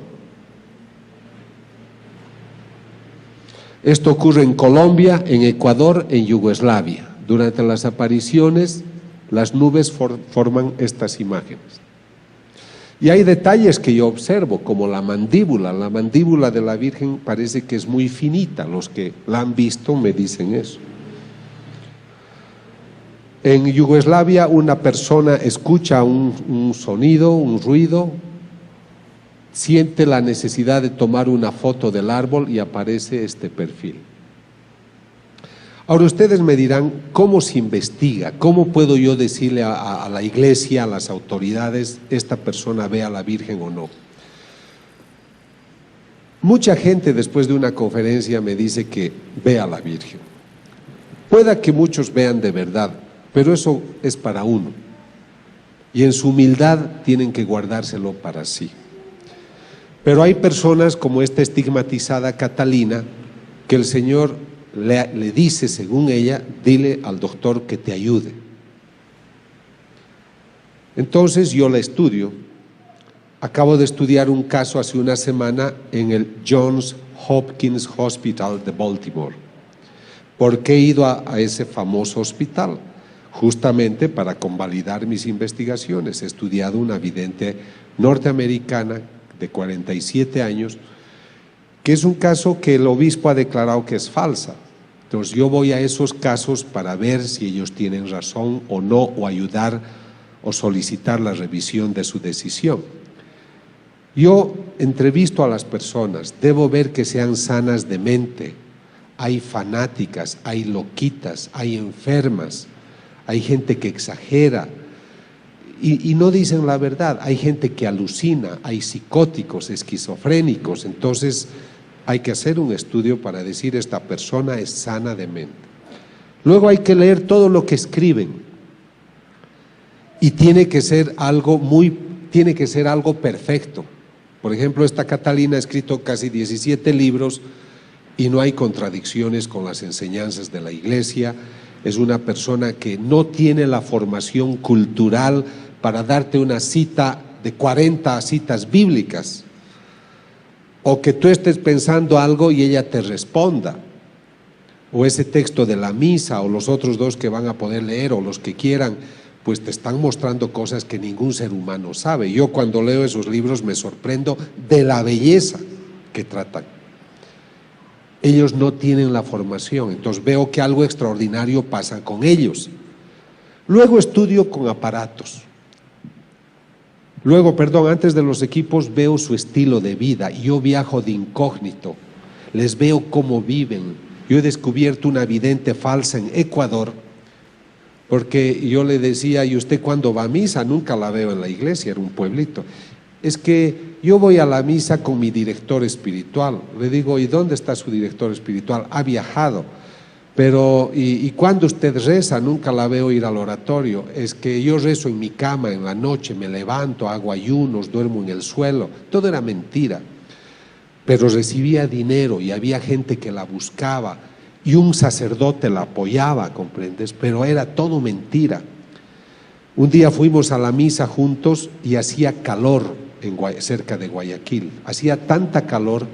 Esto ocurre en Colombia, en Ecuador, en Yugoslavia. Durante las apariciones, las nubes forman estas imágenes. Y hay detalles que yo observo, como la mandíbula. La mandíbula de la Virgen parece que es muy finita. Los que la han visto me dicen eso. En Yugoslavia una persona escucha un sonido, un ruido, siente la necesidad de tomar una foto del árbol y aparece este perfil. Ahora ustedes me dirán, ¿cómo se investiga? ¿Cómo puedo yo decirle a la iglesia, a las autoridades, esta persona ve a la Virgen o no? Mucha gente después de una conferencia me dice que ve a la Virgen. Pueda que muchos vean de verdad, pero eso es para uno. Y en su humildad tienen que guardárselo para sí. Pero hay personas como esta estigmatizada Catalina, que el Señor le dice, según ella, dile al doctor que te ayude. Entonces yo la estudio. Acabo de estudiar un caso hace una semana en el Johns Hopkins Hospital de Baltimore. ¿Por qué he ido a ese famoso hospital? Justamente para convalidar mis investigaciones. He estudiado una vidente norteamericana de 47 años, que es un caso que el obispo ha declarado que es falsa. Entonces yo voy a esos casos para ver si ellos tienen razón o no, o ayudar o solicitar la revisión de su decisión. Yo entrevisto a las personas, debo ver que sean sanas de mente. Hay fanáticas, hay loquitas, hay enfermas, hay gente que exagera y no dicen la verdad. Hay gente que alucina, hay psicóticos, esquizofrénicos. Entonces hay que hacer un estudio para decir esta persona es sana de mente. Luego hay que leer todo lo que escriben y tiene que ser algo perfecto. Por ejemplo, esta Catalina ha escrito casi 17 libros y no hay contradicciones con las enseñanzas de la iglesia. Es una persona que no tiene la formación cultural para darte una cita de 40 citas bíblicas, o que tú estés pensando algo y ella te responda, o ese texto de la misa, o los otros dos que van a poder leer, o los que quieran, pues te están mostrando cosas que ningún ser humano sabe. Yo cuando leo esos libros me sorprendo de la belleza que tratan. Ellos no tienen la formación, entonces veo que algo extraordinario pasa con ellos. Luego estudio con aparatos. Antes de los equipos veo su estilo de vida. Yo viajo de incógnito, les veo cómo viven. Yo he descubierto una vidente falsa en Ecuador, porque yo le decía, ¿y usted cuándo va a misa? Nunca la veo en la iglesia, era un pueblito. Es que yo voy a la misa con mi director espiritual. Le digo, ¿y dónde está su director espiritual? Ha viajado. Pero, ¿y cuándo usted reza? Nunca la veo ir al oratorio. Es que yo rezo en mi cama en la noche, me levanto, hago ayunos, duermo en el suelo. Todo era mentira. Pero recibía dinero y había gente que la buscaba y un sacerdote la apoyaba, ¿comprendes? Pero era todo mentira. Un día fuimos a la misa juntos y hacía calor cerca de Guayaquil. Hacía tanta calor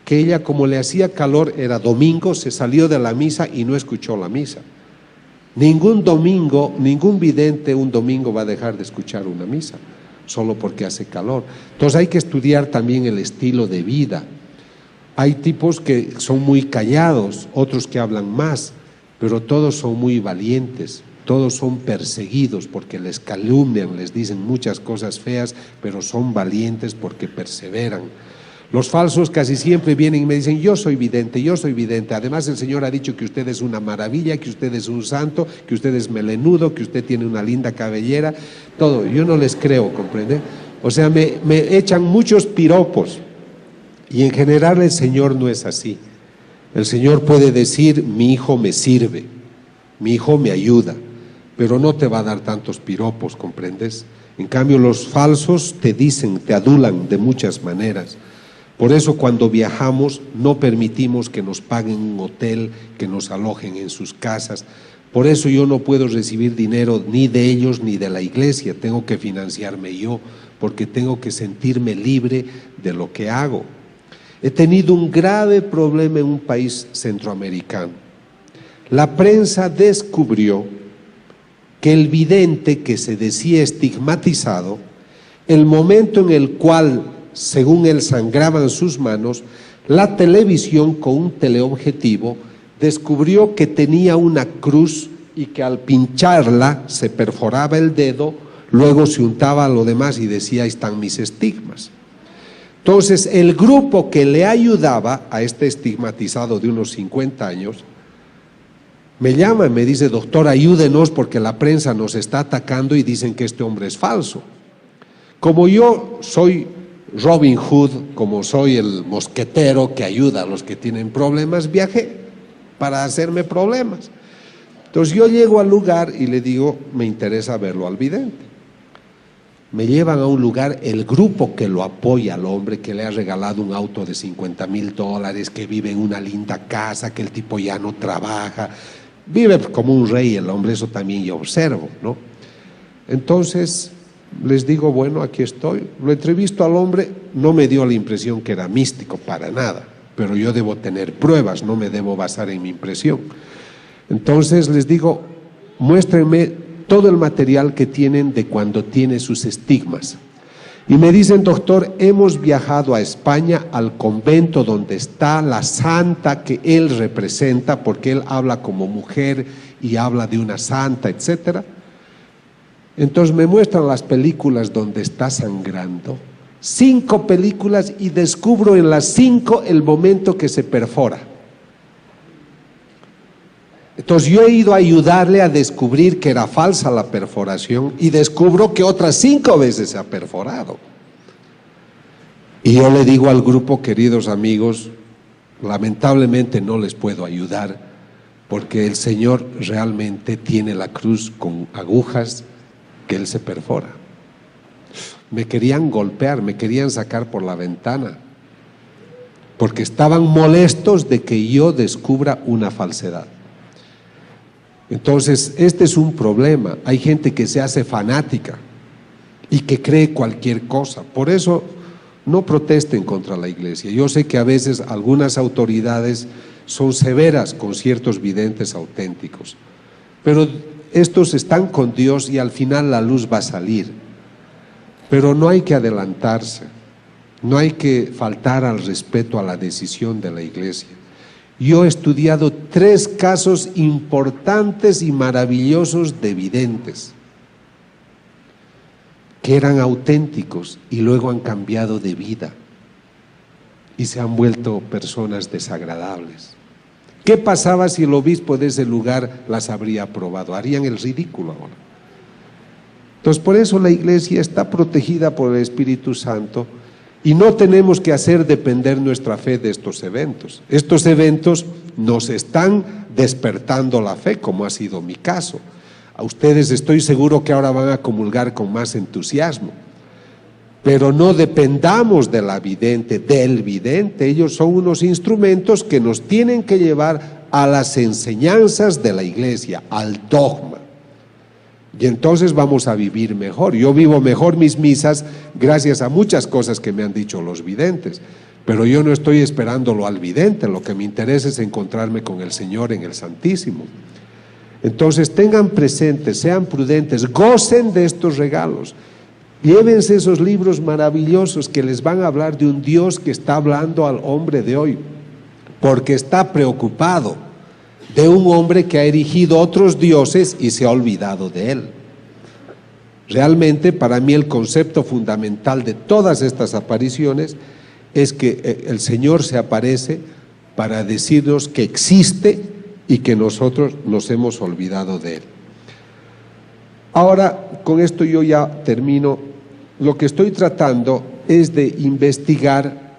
que ella, como le hacía calor, era domingo, se salió de la misa y no escuchó la misa. Ningún domingo, ningún vidente un domingo va a dejar de escuchar una misa, solo porque hace calor. Entonces hay que estudiar también el estilo de vida. Hay tipos que son muy callados, otros que hablan más, pero todos son muy valientes, todos son perseguidos porque les calumnian, les dicen muchas cosas feas, pero son valientes porque perseveran. Los falsos casi siempre vienen y me dicen, yo soy vidente, además el Señor ha dicho que usted es una maravilla, que usted es un santo, que usted es melenudo, que usted tiene una linda cabellera, todo. Yo no les creo, ¿comprende? O sea, me echan muchos piropos y en general el Señor no es así. El Señor puede decir, mi hijo me sirve, mi hijo me ayuda, pero no te va a dar tantos piropos, ¿comprendes? En cambio los falsos te dicen, te adulan de muchas maneras. Por eso cuando viajamos no permitimos que nos paguen un hotel, que nos alojen en sus casas. Por eso yo no puedo recibir dinero ni de ellos ni de la iglesia, tengo que financiarme yo, porque tengo que sentirme libre de lo que hago. He tenido un grave problema en un país centroamericano. La prensa descubrió que el vidente que se decía estigmatizado, el momento en el cual según él sangraban sus manos, la televisión con un teleobjetivo descubrió que tenía una cruz y que al pincharla se perforaba el dedo, luego se untaba lo demás y decía, ahí están mis estigmas. Entonces el grupo que le ayudaba a este estigmatizado de unos 50 años, me llama y me dice, doctor, ayúdenos porque la prensa nos está atacando y dicen que este hombre es falso. Como yo soy Robin Hood, como soy el mosquetero que ayuda a los que tienen problemas, viajé para hacerme problemas. Entonces yo llego al lugar y le digo, me interesa verlo al vidente. Me llevan a un lugar, el grupo que lo apoya al hombre, que le ha regalado un auto de $50,000, que vive en una linda casa, que el tipo ya no trabaja, vive como un rey el hombre, eso también yo observo, ¿no? Entonces les digo, bueno, aquí estoy, lo entrevisto al hombre, no me dio la impresión que era místico, para nada, pero yo debo tener pruebas, no me debo basar en mi impresión. Entonces les digo, muéstrenme todo el material que tienen de cuando tiene sus estigmas. Y me dicen, doctor, hemos viajado a España, al convento donde está la santa que él representa, porque él habla como mujer y habla de una santa, etcétera. Entonces me muestran las películas donde está sangrando, 5 películas, y descubro en las 5 el momento que se perfora. Entonces yo he ido a ayudarle a descubrir que era falsa la perforación y descubro que otras 5 veces se ha perforado. Y yo le digo al grupo, queridos amigos, lamentablemente no les puedo ayudar porque el Señor realmente tiene la cruz con agujas que él se perfora. Me querían golpear, me querían sacar por la ventana, porque estaban molestos de que yo descubra una falsedad. Entonces, este es un problema. Hay gente que se hace fanática y que cree cualquier cosa. Por eso, no protesten contra la iglesia. Yo sé que a veces algunas autoridades son severas con ciertos videntes auténticos, pero estos están con Dios y al final la luz va a salir. Pero no hay que adelantarse, no hay que faltar al respeto a la decisión de la iglesia. Yo he estudiado 3 casos importantes y maravillosos de videntes que eran auténticos y luego han cambiado de vida y se han vuelto personas desagradables. ¿Qué pasaba si el obispo de ese lugar las habría aprobado? Harían el ridículo ahora. Entonces, por eso la iglesia está protegida por el Espíritu Santo y no tenemos que hacer depender nuestra fe de estos eventos. Estos eventos nos están despertando la fe, como ha sido mi caso. A ustedes estoy seguro que ahora van a comulgar con más entusiasmo. Pero no dependamos de la vidente, del vidente. Ellos son unos instrumentos que nos tienen que llevar a las enseñanzas de la iglesia, al dogma. Y entonces vamos a vivir mejor. Yo vivo mejor mis misas gracias a muchas cosas que me han dicho los videntes. Pero yo no estoy esperándolo al vidente, lo que me interesa es encontrarme con el Señor en el Santísimo. Entonces tengan presentes, sean prudentes, gocen de estos regalos. Llévense esos libros maravillosos que les van a hablar de un Dios que está hablando al hombre de hoy, porque está preocupado de un hombre que ha erigido otros dioses y se ha olvidado de él. Realmente, para mí, el concepto fundamental de todas estas apariciones es que el Señor se aparece para decirnos que existe y que nosotros nos hemos olvidado de él. Ahora, con esto yo ya termino. Lo que estoy tratando es de investigar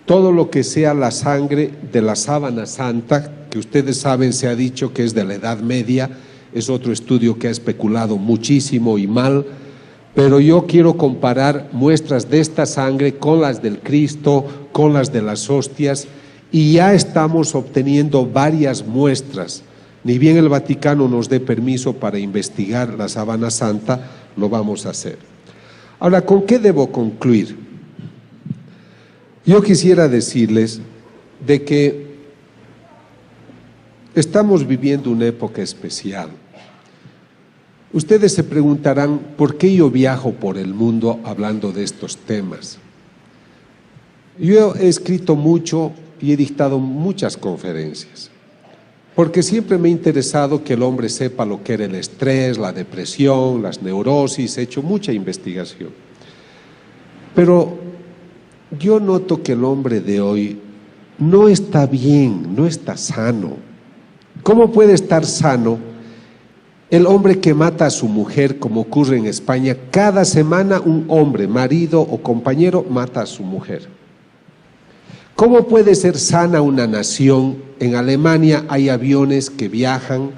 todo lo que sea la sangre de la sábana santa, que ustedes saben, se ha dicho que es de la Edad Media, es otro estudio que ha especulado muchísimo y mal, pero yo quiero comparar muestras de esta sangre con las del Cristo, con las de las hostias, y ya estamos obteniendo varias muestras. Ni bien el Vaticano nos dé permiso para investigar la sábana santa, lo vamos a hacer. Ahora, ¿con qué debo concluir? Yo quisiera decirles de que estamos viviendo una época especial. Ustedes se preguntarán, ¿por qué yo viajo por el mundo hablando de estos temas? Yo he escrito mucho y he dictado muchas conferencias, porque siempre me ha interesado que el hombre sepa lo que era el estrés, la depresión, las neurosis, he hecho mucha investigación. Pero yo noto que el hombre de hoy no está bien, no está sano. ¿Cómo puede estar sano el hombre que mata a su mujer, como ocurre en España? Cada semana un hombre, marido o compañero, mata a su mujer. ¿Cómo puede ser sana una nación? En Alemania hay aviones que viajan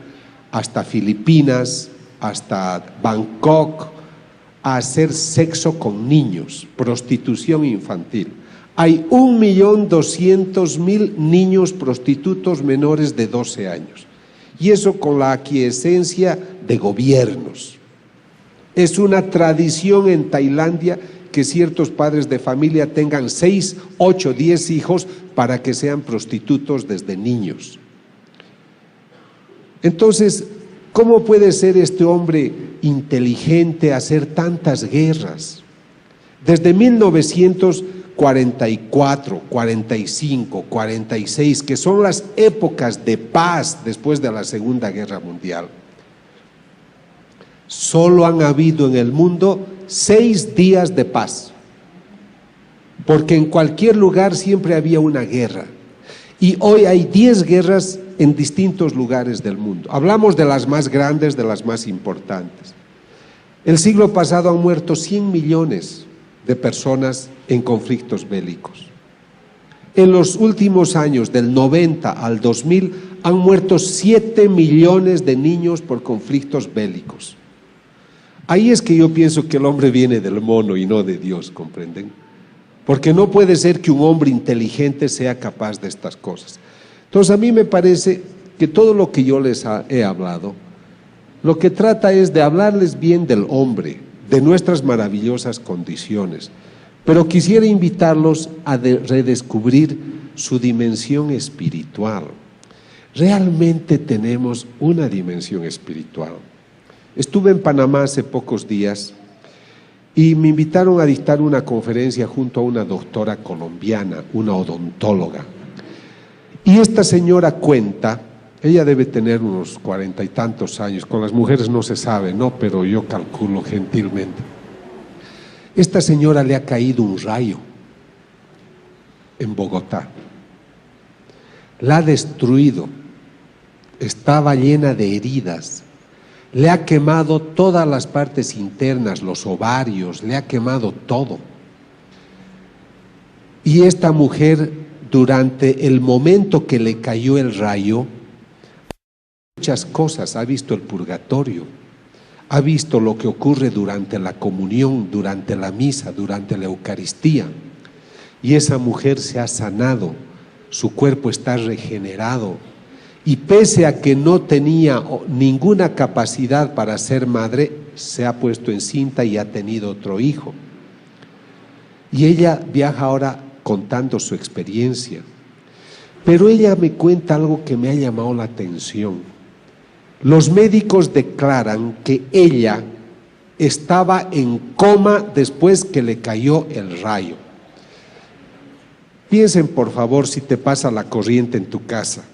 hasta Filipinas, hasta Bangkok, a hacer sexo con niños, prostitución infantil. Hay 1.200.000 niños prostitutos menores de 12 años. Y eso con la aquiescencia de gobiernos. Es una tradición en Tailandia que ciertos padres de familia tengan 6, 8, 10 hijos para que sean prostitutos desde niños. Entonces, ¿cómo puede ser este hombre inteligente hacer tantas guerras? Desde 1944, 45, 46, que son las épocas de paz después de la Segunda Guerra Mundial, solo han habido en el mundo 6 días de paz, porque en cualquier lugar siempre había una guerra, y hoy hay 10 guerras en distintos lugares del mundo. Hablamos de las más grandes, de las más importantes. El siglo pasado han muerto 100 millones de personas en conflictos bélicos. En los últimos años, del 90 al 2000, han muerto 7 millones de niños por conflictos bélicos. Ahí es que yo pienso que el hombre viene del mono y no de Dios, ¿comprenden? Porque no puede ser que un hombre inteligente sea capaz de estas cosas. Entonces a mí me parece que todo lo que yo les he hablado, lo que trata es de hablarles bien del hombre, de nuestras maravillosas condiciones, pero quisiera invitarlos a redescubrir su dimensión espiritual. Realmente tenemos una dimensión espiritual. Estuve en Panamá hace pocos días y me invitaron a dictar una conferencia junto a una doctora colombiana, una odontóloga. Y esta señora cuenta, ella debe tener unos 40 y tantos años, con las mujeres no se sabe, ¿no? Pero yo calculo gentilmente. Esta señora le ha caído un rayo en Bogotá, la ha destruido, estaba llena de heridas, le ha quemado todas las partes internas, los ovarios, le ha quemado todo. Y esta mujer, durante el momento que le cayó el rayo, muchas cosas, ha visto el purgatorio, ha visto lo que ocurre durante la comunión, durante la misa, durante la Eucaristía, y esa mujer se ha sanado, su cuerpo está regenerado, y pese a que no tenía ninguna capacidad para ser madre, se ha puesto encinta y ha tenido otro hijo. Y ella viaja ahora contando su experiencia, pero ella me cuenta algo que me ha llamado la atención. Los médicos declaran que ella estaba en coma después que le cayó el rayo. Piensen, por favor, si te pasa la corriente en tu casa.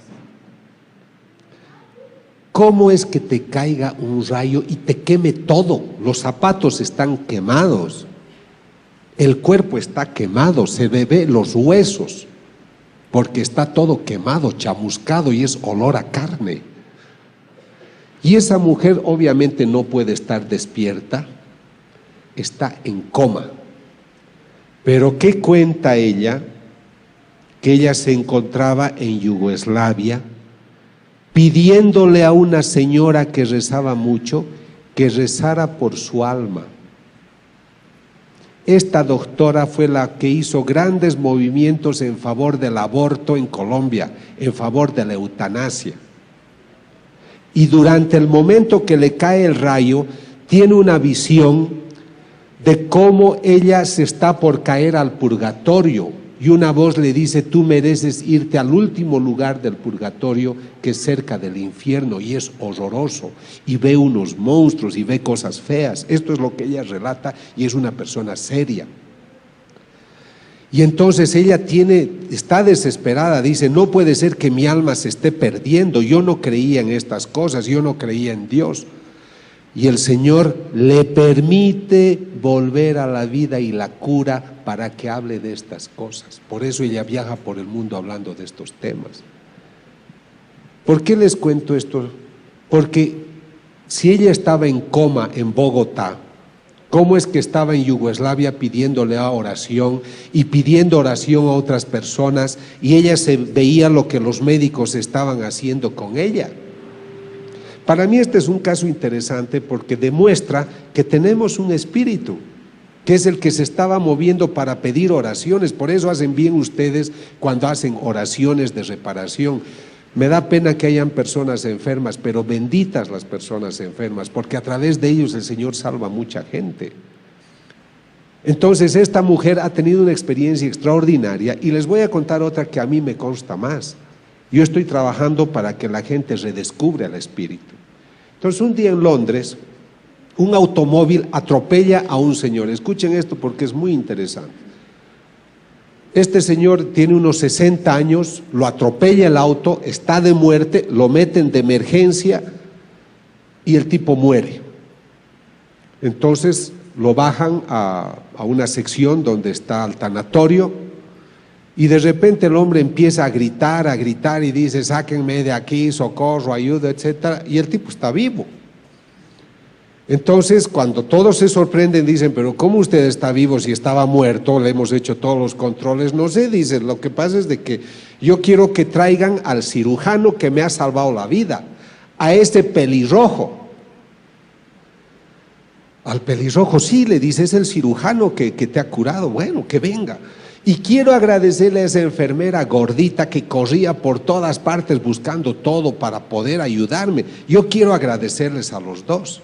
¿Cómo es que te caiga un rayo y te queme todo? Los zapatos están quemados, el cuerpo está quemado, se ve los huesos, porque está todo quemado, chamuscado y es olor a carne. Y esa mujer obviamente no puede estar despierta, está en coma. Pero ¿qué cuenta ella? Que ella se encontraba en Yugoslavia pidiéndole a una señora que rezaba mucho que rezara por su alma. Esta doctora fue la que hizo grandes movimientos en favor del aborto en Colombia, en favor de la eutanasia. Y durante el momento que le cae el rayo, tiene una visión de cómo ella se está por caer al purgatorio. Y una voz le dice, tú mereces irte al último lugar del purgatorio, que es cerca del infierno, y es horroroso, y ve unos monstruos y ve cosas feas. Esto es lo que ella relata, y es una persona seria. Y entonces ella está desesperada, dice, no puede ser que mi alma se esté perdiendo, yo no creía en estas cosas, yo no creía en Dios. Y el Señor le permite volver a la vida y la cura para que hable de estas cosas. Por eso ella viaja por el mundo hablando de estos temas. ¿Por qué les cuento esto? Porque si ella estaba en coma en Bogotá, ¿cómo es que estaba en Yugoslavia pidiéndole oración y pidiendo oración a otras personas, y ella se veía lo que los médicos estaban haciendo con ella? Para mí este es un caso interesante porque demuestra que tenemos un espíritu, que es el que se estaba moviendo para pedir oraciones. Por eso hacen bien ustedes cuando hacen oraciones de reparación. Me da pena que hayan personas enfermas, pero benditas las personas enfermas, porque a través de ellos el Señor salva a mucha gente. Entonces esta mujer ha tenido una experiencia extraordinaria, y les voy a contar otra que a mí me consta más. Yo estoy trabajando para que la gente redescubra el espíritu. Entonces un día en Londres, un automóvil atropella a un señor. Escuchen esto porque es muy interesante. Este señor tiene unos 60 años, lo atropella el auto, está de muerte, lo meten de emergencia y el tipo muere. Entonces lo bajan a una sección donde está el tanatorio. Y de repente el hombre empieza a gritar y dice, sáquenme de aquí, socorro, ayuda, etcétera, y el tipo está vivo. Entonces, cuando todos se sorprenden, dicen, pero ¿cómo usted está vivo si estaba muerto? Le hemos hecho todos los controles. No sé, dicen, lo que pasa es de que yo quiero que traigan al cirujano que me ha salvado la vida, a ese pelirrojo. Al pelirrojo, sí, le dice, es el cirujano que te ha curado. Bueno, que venga. Y quiero agradecerle a esa enfermera gordita que corría por todas partes buscando todo para poder ayudarme. Yo quiero agradecerles a los dos.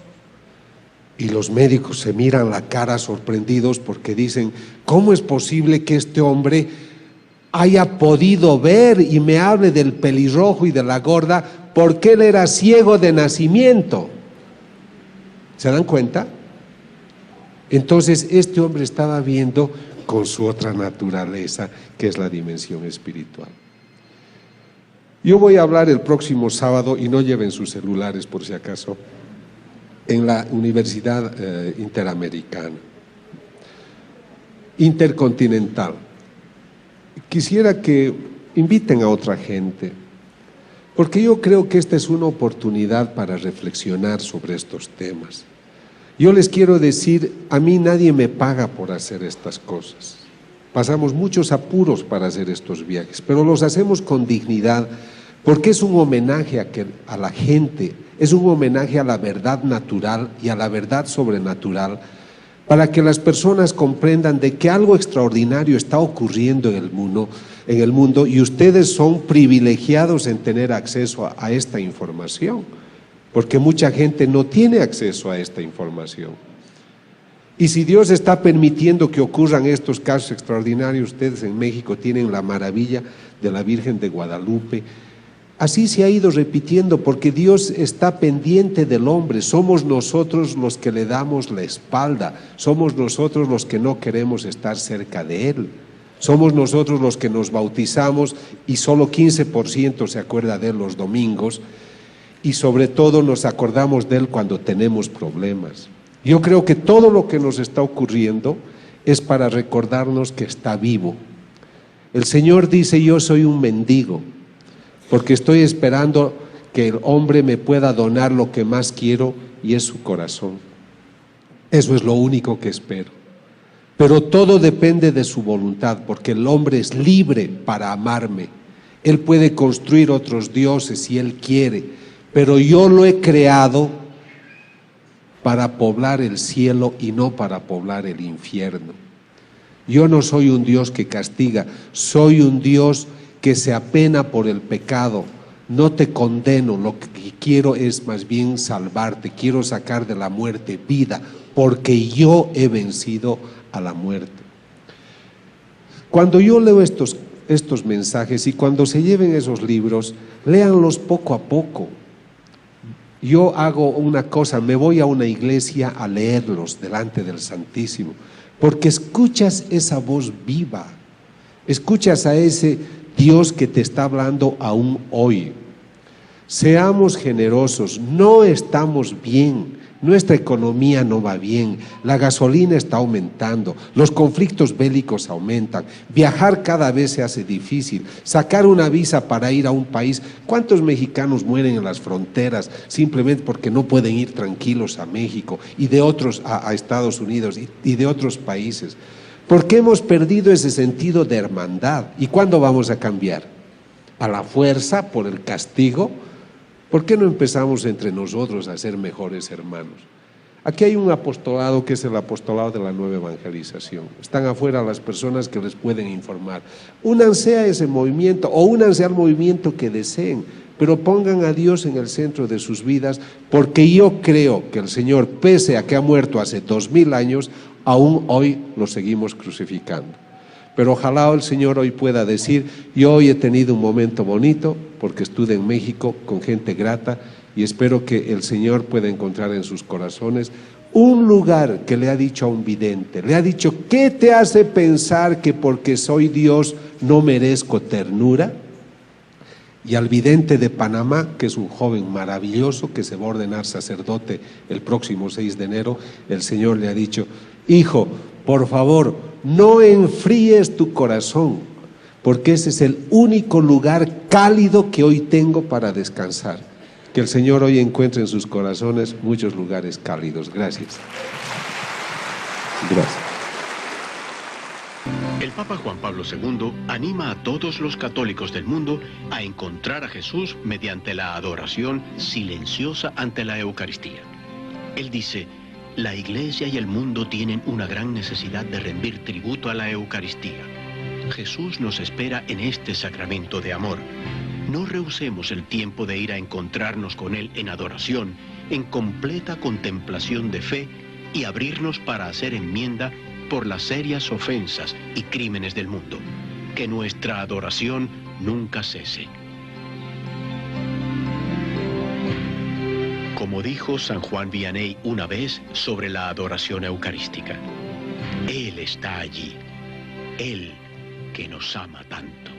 Y los médicos se miran la cara sorprendidos porque dicen, ¿cómo es posible que este hombre haya podido ver y me hable del pelirrojo y de la gorda? Porque él era ciego de nacimiento. ¿Se dan cuenta? Entonces este hombre estaba viendo con su otra naturaleza, que es la dimensión espiritual. Yo voy a hablar el próximo sábado, y no lleven sus celulares por si acaso, en la Universidad Interamericana, Intercontinental. Quisiera que inviten a otra gente, porque yo creo que esta es una oportunidad para reflexionar sobre estos temas. Yo les quiero decir, a mí nadie me paga por hacer estas cosas. Pasamos muchos apuros para hacer estos viajes, pero los hacemos con dignidad, porque es un homenaje a la gente, es un homenaje a la verdad natural y a la verdad sobrenatural, para que las personas comprendan de que algo extraordinario está ocurriendo en el mundo, y ustedes son privilegiados en tener acceso a esta información. Porque mucha gente no tiene acceso a esta información. Y si Dios está permitiendo que ocurran estos casos extraordinarios, ustedes en México tienen la maravilla de la Virgen de Guadalupe. Así se ha ido repitiendo porque Dios está pendiente del hombre. Somos nosotros los que le damos la espalda. Somos nosotros los que no queremos estar cerca de Él. Somos nosotros los que nos bautizamos y solo 15% se acuerda de Él los domingos. Y sobre todo nos acordamos de Él cuando tenemos problemas. Yo creo que todo lo que nos está ocurriendo es para recordarnos que está vivo. El Señor dice: yo soy un mendigo, porque estoy esperando que el hombre me pueda donar lo que más quiero, y es su corazón. Eso es lo único que espero. Pero todo depende de su voluntad, porque el hombre es libre para amarme. Él puede construir otros dioses si él quiere, pero yo lo he creado para poblar el cielo y no para poblar el infierno. Yo no soy un Dios que castiga, soy un Dios que se apena por el pecado. No te condeno, lo que quiero es más bien salvarte, quiero sacar de la muerte vida, porque yo he vencido a la muerte. Cuando yo leo estos mensajes y cuando se lleven esos libros, léanlos poco a poco. Yo hago una cosa, me voy a una iglesia a leerlos delante del Santísimo, porque escuchas esa voz viva, escuchas a ese Dios que te está hablando aún hoy. Seamos generosos, no estamos bien, nuestra economía no va bien, la gasolina está aumentando, los conflictos bélicos aumentan, viajar cada vez se hace difícil, sacar una visa para ir a un país. ¿Cuántos mexicanos mueren en las fronteras simplemente porque no pueden ir tranquilos a México y de otros a Estados Unidos y de otros países? Porque hemos perdido ese sentido de hermandad. ¿Y cuándo vamos a cambiar? ¿A la fuerza, por el castigo? ¿Por qué no empezamos entre nosotros a ser mejores hermanos? Aquí hay un apostolado que es el apostolado de la nueva evangelización. Están afuera las personas que les pueden informar. Únanse a ese movimiento o únanse al movimiento que deseen, pero pongan a Dios en el centro de sus vidas, porque yo creo que el Señor, pese a que ha muerto hace 2000 años, aún hoy lo seguimos crucificando. Pero ojalá el Señor hoy pueda decir: yo hoy he tenido un momento bonito porque estuve en México con gente grata, y espero que el Señor pueda encontrar en sus corazones un lugar que le ha dicho a un vidente, le ha dicho: ¿qué te hace pensar que porque soy Dios no merezco ternura? Y al vidente de Panamá, que es un joven maravilloso que se va a ordenar sacerdote el próximo 6 de enero, el Señor le ha dicho: hijo, por favor, no enfríes tu corazón, porque ese es el único lugar cálido que hoy tengo para descansar. Que el Señor hoy encuentre en sus corazones muchos lugares cálidos. Gracias. Gracias. El Papa Juan Pablo II anima a todos los católicos del mundo a encontrar a Jesús mediante la adoración silenciosa ante la Eucaristía. Él dice: la Iglesia y el mundo tienen una gran necesidad de rendir tributo a la Eucaristía. Jesús nos espera en este sacramento de amor. No rehusemos el tiempo de ir a encontrarnos con Él en adoración, en completa contemplación de fe, y abrirnos para hacer enmienda por las serias ofensas y crímenes del mundo. Que nuestra adoración nunca cese. Como dijo San Juan Vianney una vez sobre la adoración eucarística: Él está allí, Él que nos ama tanto.